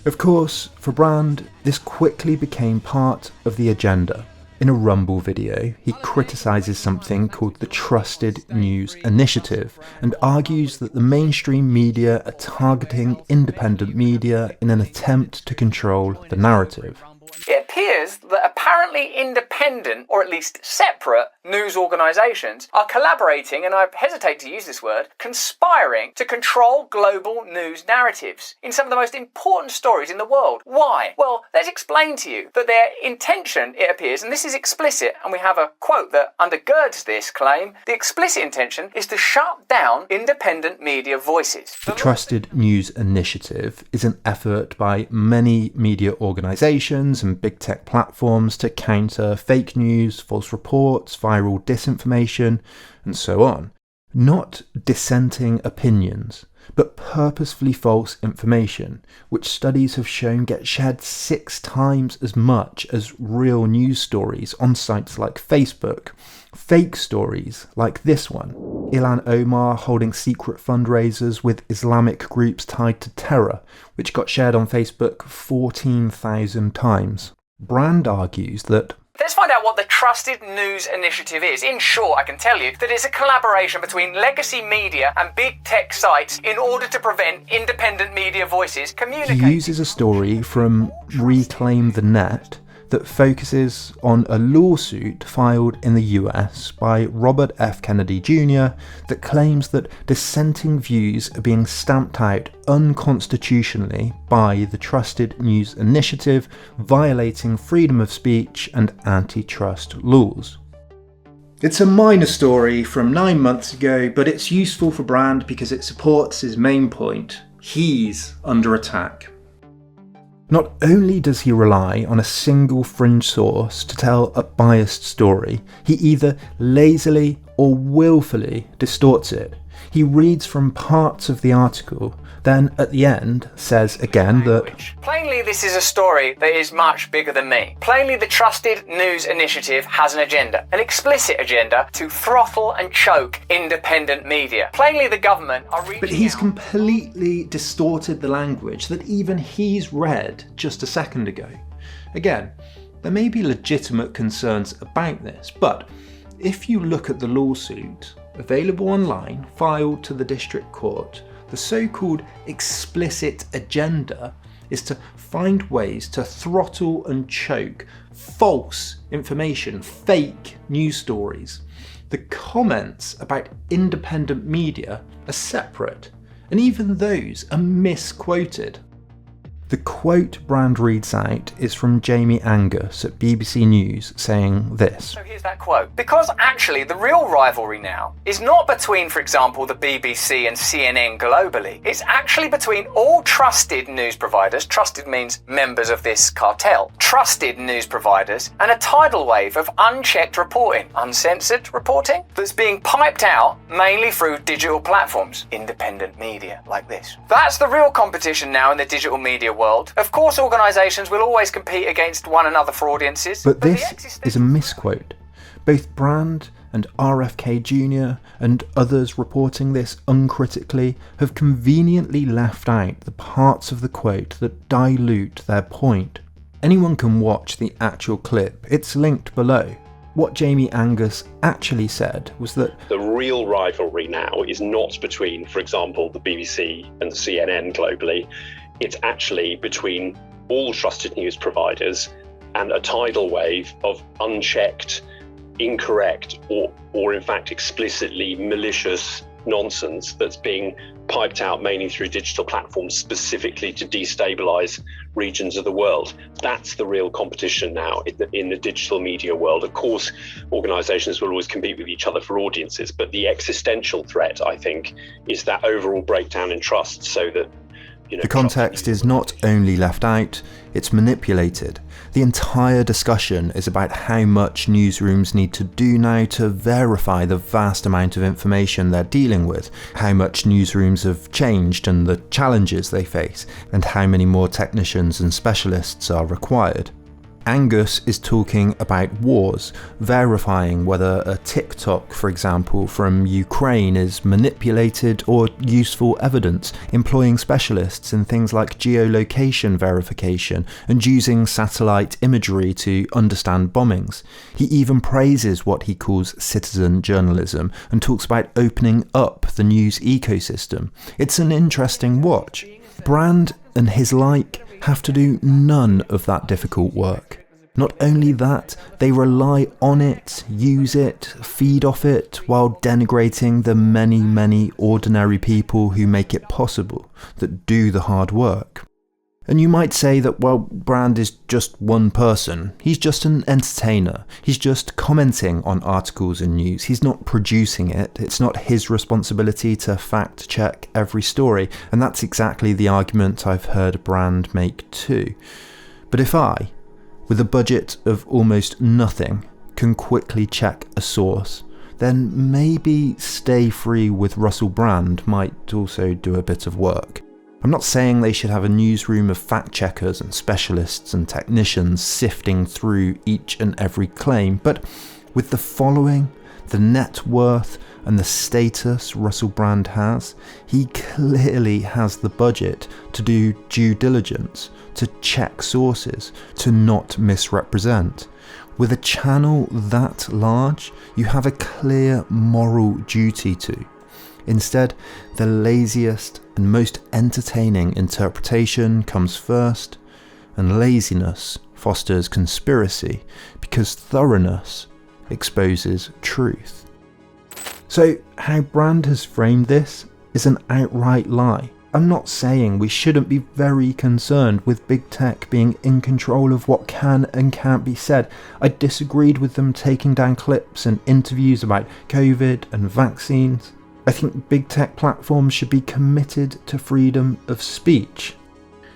Of course, for Brand, this quickly became part of the agenda. In a Rumble video, he criticises something called the Trusted News Initiative and argues that the mainstream media are targeting independent media in an attempt to control the narrative. It appears that apparently independent, or at least separate, news organisations are collaborating, and I hesitate to use this word, conspiring to control global news narratives in some of the most important stories in the world. Why? Well, let's explain to you that their intention, it appears, and this is explicit, and we have a quote that undergirds this claim, the explicit intention is to shut down independent media voices. The Trusted News Initiative is an effort by many media organisations and big tech platforms to counter fake news, false reports, viral disinformation, and so on. Not dissenting opinions, but purposefully false information, which studies have shown get shared 6 times as much as real news stories on sites like Facebook. Fake stories like this one. Ilhan Omar holding secret fundraisers with Islamic groups tied to terror, which got shared on Facebook 14,000 times. Brand argues that let's find out what the Trusted News Initiative is. In short, I can tell you that it's a collaboration between legacy media and big tech sites in order to prevent independent media voices communicating. He uses a story from Reclaim the Net that focuses on a lawsuit filed in the US by Robert F. Kennedy Jr. that claims that dissenting views are being stamped out unconstitutionally by the Trusted News Initiative, violating freedom of speech and antitrust laws. It's a minor story from 9 months ago, but it's useful for Brand because it supports his main point. He's under attack. Not only does he rely on a single fringe source to tell a biased story, he either lazily or willfully distorts it. He reads from parts of the article, then at the end says again that plainly this is a story that is much bigger than me. Plainly the Trusted News Initiative has an agenda, an explicit agenda to throttle and choke independent media. Plainly the government are reaching But he's out. completely distorted the language that even he's read just a second ago. Again, there may be legitimate concerns about this, but if you look at the lawsuit available online, filed to the district court, the so-called explicit agenda is to find ways to throttle and choke false information, fake news stories. The comments about independent media are separate, and even those are misquoted. The quote Brand reads out is from Jamie Angus at BBC News saying this. So here's that quote. Because actually the real rivalry now is not between, for example, the BBC and CNN globally. It's actually between all trusted news providers, trusted means members of this cartel, trusted news providers, and a tidal wave of unchecked reporting, uncensored reporting, that's being piped out mainly through digital platforms, independent media like this. That's the real competition now in the digital media world. Of course, organisations will always compete against one another for audiences. But this is a misquote. Both Brand and RFK Jr. and others reporting this uncritically have conveniently left out the parts of the quote that dilute their point. Anyone can watch the actual clip, it's linked below. What Jamie Angus actually said was that the real rivalry now is not between, for example, the BBC and the CNN globally. It's actually between all trusted news providers and a tidal wave of unchecked, incorrect, or in fact explicitly malicious nonsense that's being piped out mainly through digital platforms specifically to destabilize regions of the world. That's the real competition now in the digital media world. Of course, organizations will always compete with each other for audiences, but the existential threat, I think, is that overall breakdown in trust so that the context is not only left out, it's manipulated. The entire discussion is about how much newsrooms need to do now to verify the vast amount of information they're dealing with, how much newsrooms have changed and the challenges they face, and how many more technicians and specialists are required. Angus is talking about wars, verifying whether a TikTok, for example, from Ukraine is manipulated or useful evidence, employing specialists in things like geolocation verification and using satellite imagery to understand bombings. He even praises what he calls citizen journalism and talks about opening up the news ecosystem. It's an interesting watch. Brand and his like have to do none of that difficult work. Not only that, they rely on it, use it, feed off it, while denigrating the many, many ordinary people who make it possible, that do the hard work. And you might say that, well, Brand is just one person. He's just an entertainer. He's just commenting on articles and news. He's not producing it. It's not his responsibility to fact check every story. And that's exactly the argument I've heard Brand make too. But if I, with a budget of almost nothing, can quickly check a source, then maybe Stay Free with Russell Brand might also do a bit of work. I'm not saying they should have a newsroom of fact-checkers and specialists and technicians sifting through each and every claim, but with the following, the net worth and the status Russell Brand has, he clearly has the budget to do due diligence, to check sources, to not misrepresent. With a channel that large, you have a clear moral duty to. Instead, the laziest and most entertaining interpretation comes first, and laziness fosters conspiracy because thoroughness exposes truth. So, how Brand has framed this is an outright lie. I'm not saying we shouldn't be very concerned with big tech being in control of what can and can't be said. I disagreed with them taking down clips and interviews about COVID and vaccines. I think big tech platforms should be committed to freedom of speech.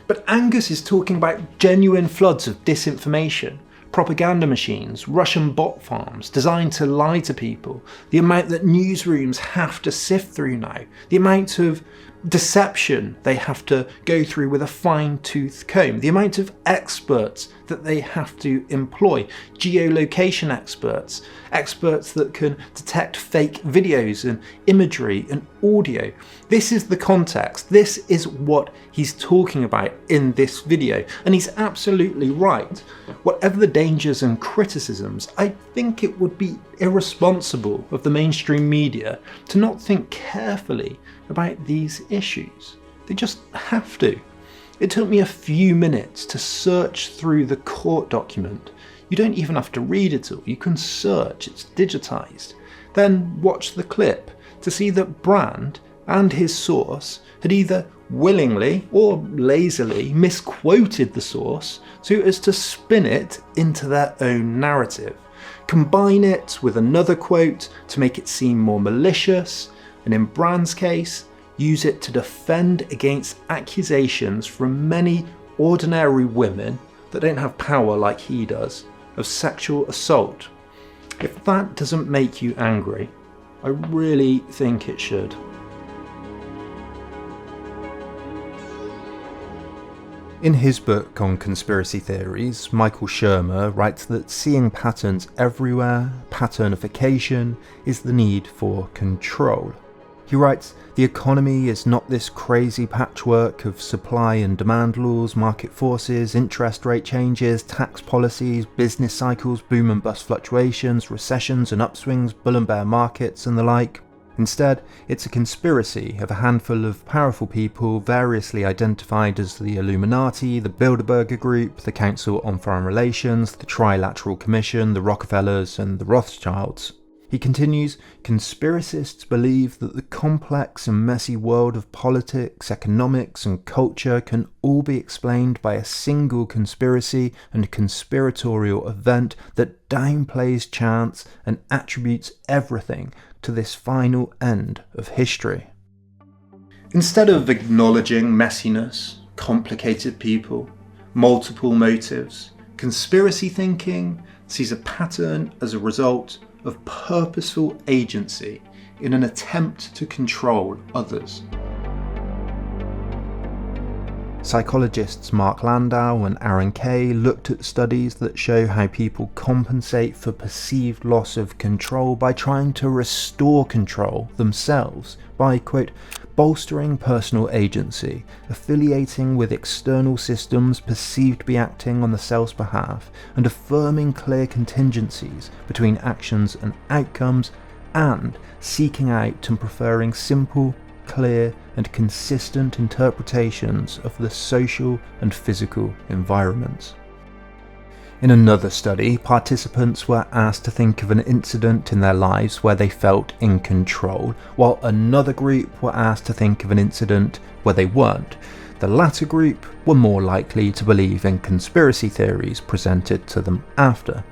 But Angus is talking about genuine floods of disinformation, propaganda machines, Russian bot farms designed to lie to people, the amount that newsrooms have to sift through now, the amount of deception they have to go through with a fine-tooth comb, the amount of experts that they have to employ, geolocation experts, experts that can detect fake videos and imagery and audio. This is the context. This is what he's talking about in this video, and he's absolutely right. Whatever the dangers and criticisms, I think it would be irresponsible of the mainstream media to not think carefully about these issues. They just have to. It took me a few minutes to search through the court document. You don't even have to read it all, you can search, it's digitized. Then watch the clip to see that Brand and his source had either willingly or lazily misquoted the source so as to spin it into their own narrative. Combine it with another quote to make it seem more malicious, and in Brand's case, use it to defend against accusations from many ordinary women that don't have power like he does, of sexual assault. If that doesn't make you angry, I really think it should. In his book on conspiracy theories, Michael Shermer writes that seeing patterns everywhere, patternification, is the need for control. He writes, the economy is not this crazy patchwork of supply and demand laws, market forces, interest rate changes, tax policies, business cycles, boom and bust fluctuations, recessions and upswings, bull and bear markets and the like. Instead, it's a conspiracy of a handful of powerful people variously identified as the Illuminati, the Bilderberger Group, the Council on Foreign Relations, the Trilateral Commission, the Rockefellers and the Rothschilds. He continues, conspiracists believe that the complex and messy world of politics, economics and culture can all be explained by a single conspiracy and conspiratorial event that downplays chance and attributes everything to this final end of history. Instead of acknowledging messiness, complicated people, multiple motives. Conspiracy thinking sees a pattern as a result of purposeful agency in an attempt to control others. Psychologists Mark Landau and Aaron Kay looked at studies that show how people compensate for perceived loss of control by trying to restore control themselves by, quote, bolstering personal agency, affiliating with external systems perceived to be acting on the self's behalf, and affirming clear contingencies between actions and outcomes, and seeking out and preferring simple, clear and consistent interpretations of the social and physical environments. In another study, participants were asked to think of an incident in their lives where they felt in control, while another group were asked to think of an incident where they weren't. The latter group were more likely to believe in conspiracy theories presented to them after.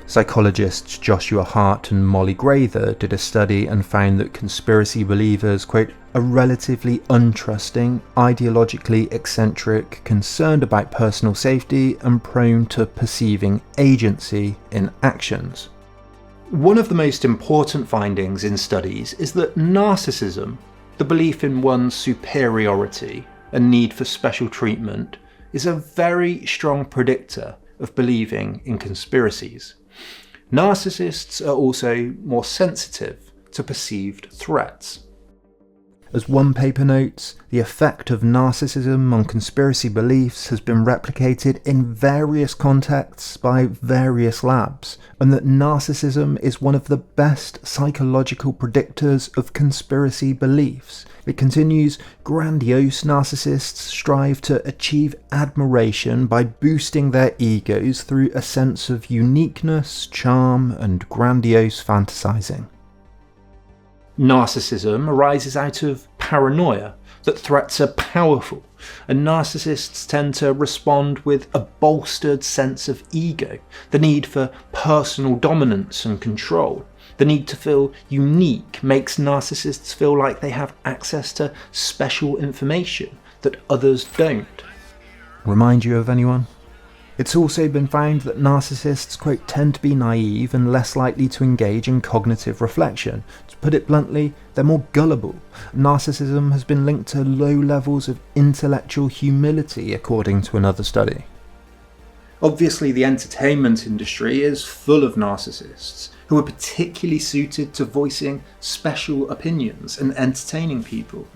Psychologists Joshua Hart and Molly Grather did a study and found that conspiracy believers, quote, are relatively untrusting, ideologically eccentric, concerned about personal safety, and prone to perceiving agency in actions. One of the most important findings in studies is that narcissism, the belief in one's superiority and need for special treatment, is a very strong predictor of believing in conspiracies. Narcissists are also more sensitive to perceived threats. As one paper notes, the effect of narcissism on conspiracy beliefs has been replicated in various contexts by various labs, and that narcissism is one of the best psychological predictors of conspiracy beliefs. It continues, grandiose narcissists strive to achieve admiration by boosting their egos through a sense of uniqueness, charm, and grandiose fantasizing. Narcissism arises out of paranoia that threats are powerful, and narcissists tend to respond with a bolstered sense of ego, the need for personal dominance and control. The need to feel unique makes narcissists feel like they have access to special information that others don't. Remind you of anyone? It's also been found that narcissists, quote, tend to be naive and less likely to engage in cognitive reflection. To put it bluntly, they're more gullible. Narcissism has been linked to low levels of intellectual humility, according to another study. Obviously, the entertainment industry is full of narcissists who are particularly suited to voicing special opinions and entertaining people.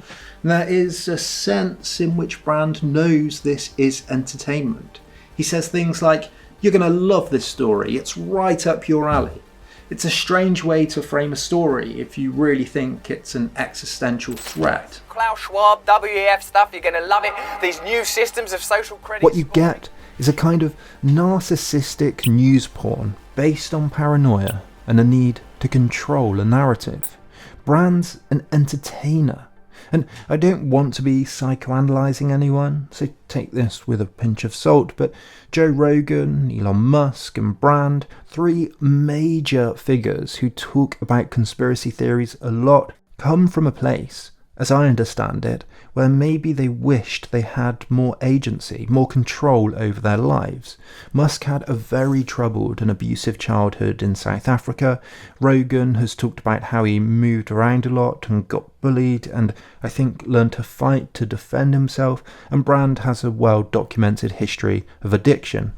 There is a sense in which Brand knows this is entertainment. He says things like, "You're going to love this story, it's right up your alley." It's a strange way to frame a story if you really think it's an existential threat. Klaus Schwab, WEF stuff, you're going to love it. These new systems of social credit. What you get is a kind of narcissistic news porn based on paranoia and a need to control a narrative. Brand's an entertainer. And I don't want to be psychoanalyzing anyone, so take this with a pinch of salt, but Joe Rogan, Elon Musk and Brand, three major figures who talk about conspiracy theories a lot, come from a place, as I understand it, where maybe they wished they had more agency, more control over their lives. Musk had a very troubled and abusive childhood in South Africa. Rogan has talked about how he moved around a lot and got bullied and I think learned to fight to defend himself, and Brand has a well-documented history of addiction.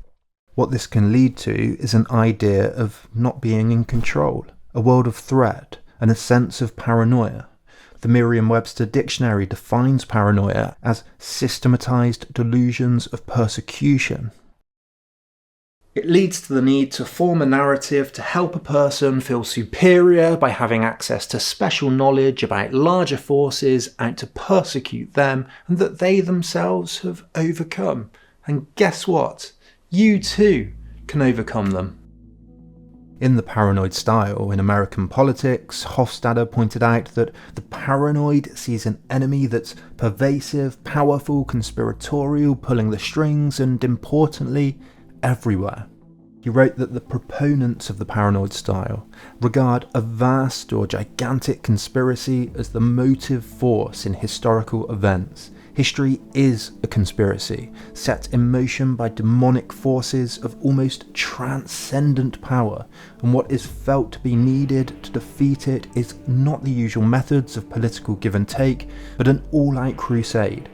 What this can lead to is an idea of not being in control, a world of threat and a sense of paranoia. The Merriam-Webster dictionary defines paranoia as systematized delusions of persecution. It leads to the need to form a narrative to help a person feel superior by having access to special knowledge about larger forces out to persecute them and that they themselves have overcome. And guess what? You too can overcome them. In the paranoid style in American politics, Hofstadter pointed out that the paranoid sees an enemy that's pervasive, powerful, conspiratorial, pulling the strings, and importantly, everywhere. He wrote that the proponents of the paranoid style regard a vast or gigantic conspiracy as the motive force in historical events. History is a conspiracy, set in motion by demonic forces of almost transcendent power, and what is felt to be needed to defeat it is not the usual methods of political give and take, but an all-out crusade.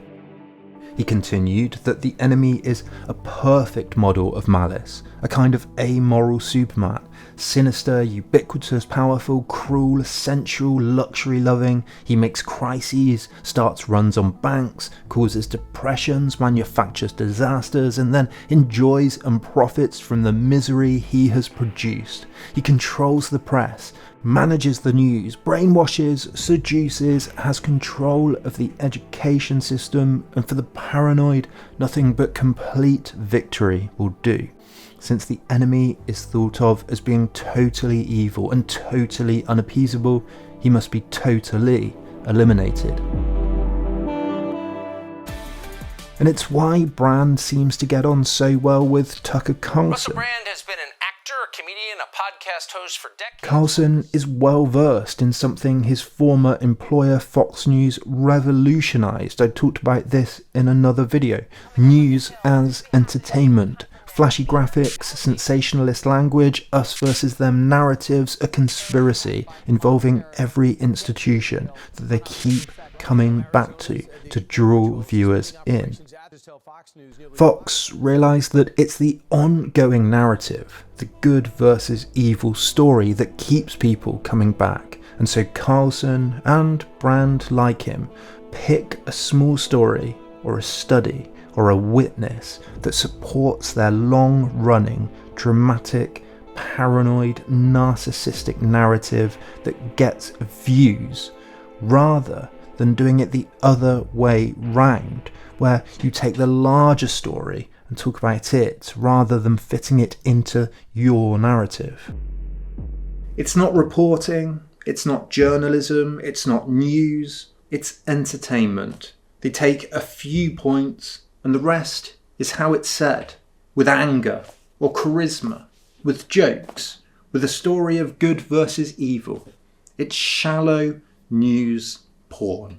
He continued that the enemy is a perfect model of malice, a kind of amoral Superman, sinister, ubiquitous, powerful, cruel, sensual, luxury-loving. He makes crises, starts runs on banks, causes depressions, manufactures disasters, and then enjoys and profits from the misery he has produced. He controls the press, manages the news, brainwashes, seduces, has control of the education system, and for the paranoid, nothing but complete victory will do. Since the enemy is thought of as being totally evil and totally unappeasable, he must be totally eliminated. And it's why Brand seems to get on so well with Tucker Carlson. Russell Brand has been an actor, a comedian, a podcast host for decades. Carlson is well versed in something his former employer Fox News revolutionised. I talked about this in another video. News as entertainment. Flashy graphics, sensationalist language, us versus them narratives, a conspiracy involving every institution that they keep coming back to draw viewers in. Fox realised that it's the ongoing narrative, the good versus evil story that keeps people coming back, and so Carlson and Brand like him pick a small story or a study or a witness that supports their long-running, dramatic, paranoid, narcissistic narrative that gets views, rather than doing it the other way round, where you take the larger story and talk about it rather than fitting it into your narrative. It's not reporting, it's not journalism, it's not news, it's entertainment. They take a few points and the rest is how it's said, with anger or charisma, with jokes, with a story of good versus evil. It's shallow news porn.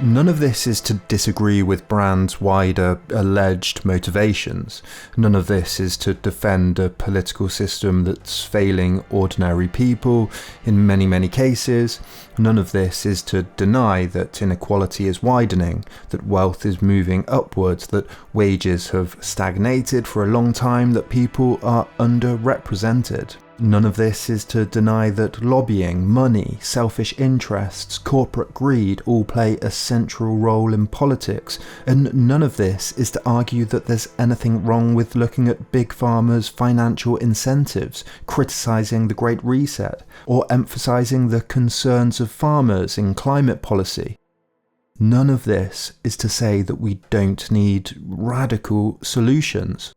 None of this is to disagree with Brand's wider alleged motivations. None of this is to defend a political system that's failing ordinary people in many, many cases. None of this is to deny that inequality is widening, that wealth is moving upwards, that wages have stagnated for a long time, that people are underrepresented. None of this is to deny that lobbying, money, selfish interests, corporate greed all play a central role in politics, and none of this is to argue that there's anything wrong with looking at big pharma's financial incentives, criticising the Great Reset, or emphasising the concerns of farmers in climate policy. None of this is to say that we don't need radical solutions.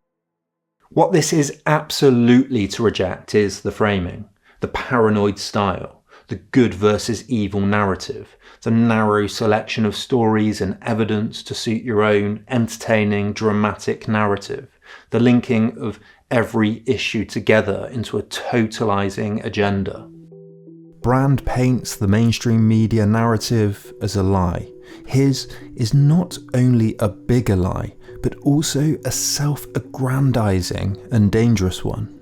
What this is absolutely to reject is the framing, the paranoid style, the good versus evil narrative, the narrow selection of stories and evidence to suit your own entertaining, dramatic narrative, the linking of every issue together into a totalising agenda. Brand paints the mainstream media narrative as a lie. His is not only a bigger lie, but also a self-aggrandizing and dangerous one.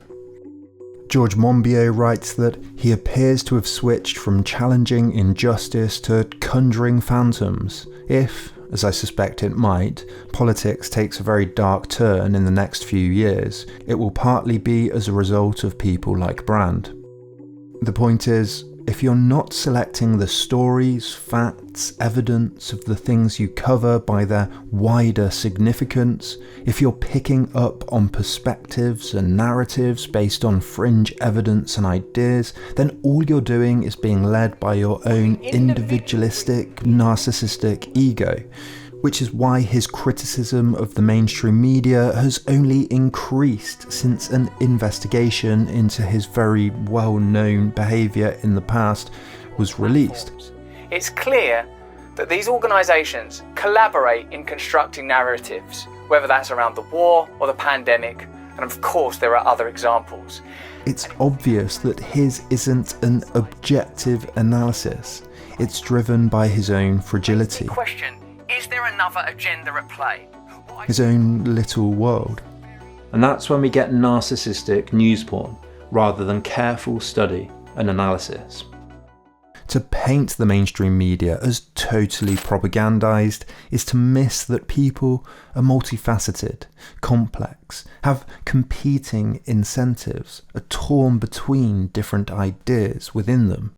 George Monbiot writes that he appears to have switched from challenging injustice to conjuring phantoms. If, as I suspect it might, politics takes a very dark turn in the next few years, it will partly be as a result of people like Brand. The point is, if you're not selecting the stories, facts, evidence of the things you cover by their wider significance, if you're picking up on perspectives and narratives based on fringe evidence and ideas, then all you're doing is being led by your own individualistic, narcissistic ego. Which is why his criticism of the mainstream media has only increased since an investigation into his very well-known behaviour in the past was released. It's clear that these organisations collaborate in constructing narratives, whether that's around the war or the pandemic, and of course there are other examples. It's obvious that his isn't an objective analysis. It's driven by his own fragility. Question, is there another agenda at play? His own little world. And that's when we get narcissistic news porn, rather than careful study and analysis. To paint the mainstream media as totally propagandized is to miss that people are multifaceted, complex, have competing incentives, are torn between different ideas within them.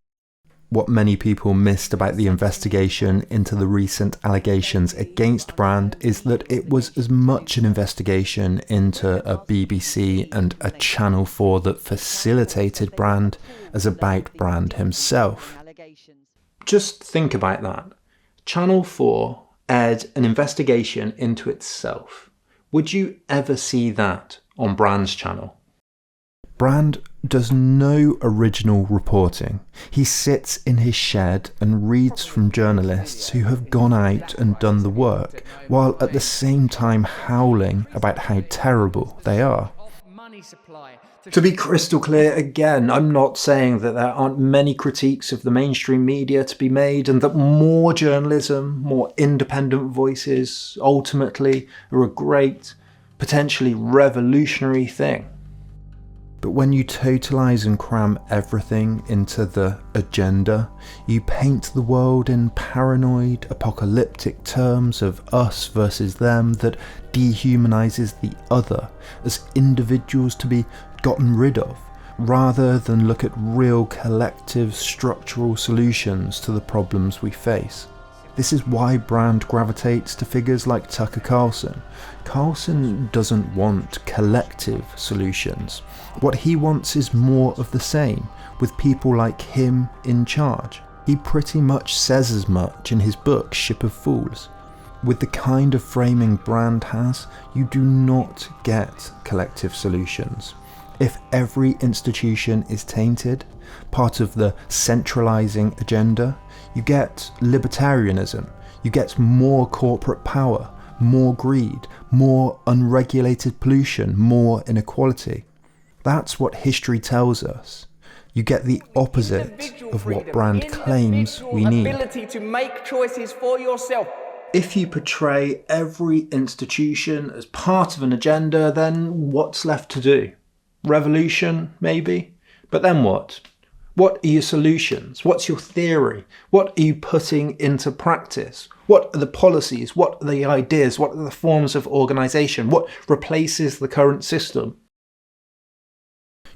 What many people missed about the investigation into the recent allegations against Brand is that it was as much an investigation into a BBC and a Channel 4 that facilitated Brand as about Brand himself. Just think about that. Channel 4 aired an investigation into itself. Would you ever see that on Brand's channel? Brand does no original reporting. He sits in his shed and reads from journalists who have gone out and done the work, while at the same time howling about how terrible they are. To be crystal clear again, I'm not saying that there aren't many critiques of the mainstream media to be made and that more journalism, more independent voices, ultimately are a great, potentially revolutionary thing. But when you totalize and cram everything into the agenda, you paint the world in paranoid, apocalyptic terms of us versus them that dehumanizes the other as individuals to be gotten rid of, rather than look at real collective structural solutions to the problems we face. This is why Brand gravitates to figures like Tucker Carlson. Carlson doesn't want collective solutions. What he wants is more of the same, with people like him in charge. He pretty much says as much in his book Ship of Fools. With the kind of framing Brand has, you do not get collective solutions. If every institution is tainted, part of the centralizing agenda, you get libertarianism, you get more corporate power, more greed, more unregulated pollution, more inequality. That's what history tells us. You get the opposite of what Brand claims we need. Ability to make choices for yourself. If you portray every institution as part of an agenda, then what's left to do? Revolution, maybe? But then what? What are your solutions? What's your theory? What are you putting into practice? What are the policies? What are the ideas? What are the forms of organisation? What replaces the current system?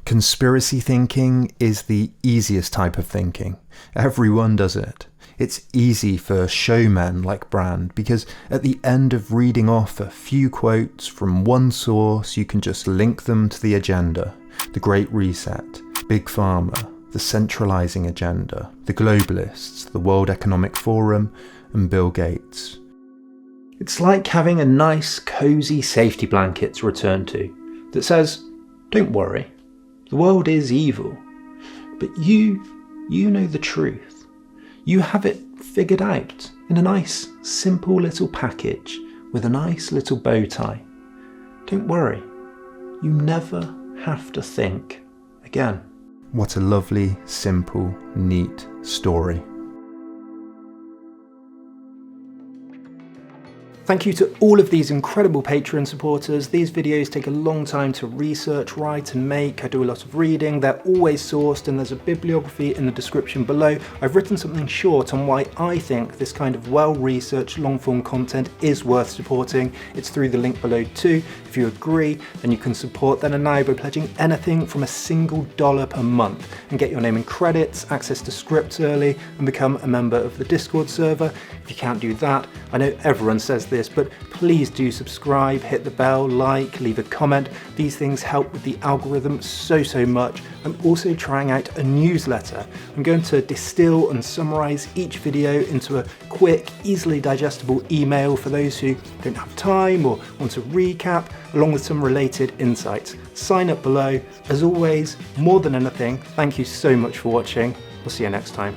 Conspiracy thinking is the easiest type of thinking. Everyone does it. It's easy for showmen like Brand because at the end of reading off a few quotes from one source, you can just link them to the agenda. The Great Reset, Big Pharma, the centralising agenda, the globalists, the World Economic Forum, and Bill Gates. It's like having a nice, cosy safety blanket to return to that says, don't worry, the world is evil, but you know the truth. You have it figured out in a nice, simple little package with a nice little bow tie. Don't worry, you never have to think again. What a lovely, simple, neat story. Thank you to all of these incredible Patreon supporters. These videos take a long time to research, write and make. I do a lot of reading. They're always sourced and there's a bibliography in the description below. I've written something short on why I think this kind of well-researched long-form content is worth supporting. It's through the link below too. If you agree, then you can support Then and Now by pledging anything from $1 per month and get your name in credits, access to scripts early and become a member of the Discord server. If you can't do that, I know everyone says this, but please do subscribe, hit the bell, like, leave a comment. These things help with the algorithm so much. I'm also trying out a newsletter. I'm going to distill and summarize each video into a quick, easily digestible email for those who don't have time or want to recap, along with some related insights. Sign up below. As always, more than anything, thank you so much for watching. We'll see you next time.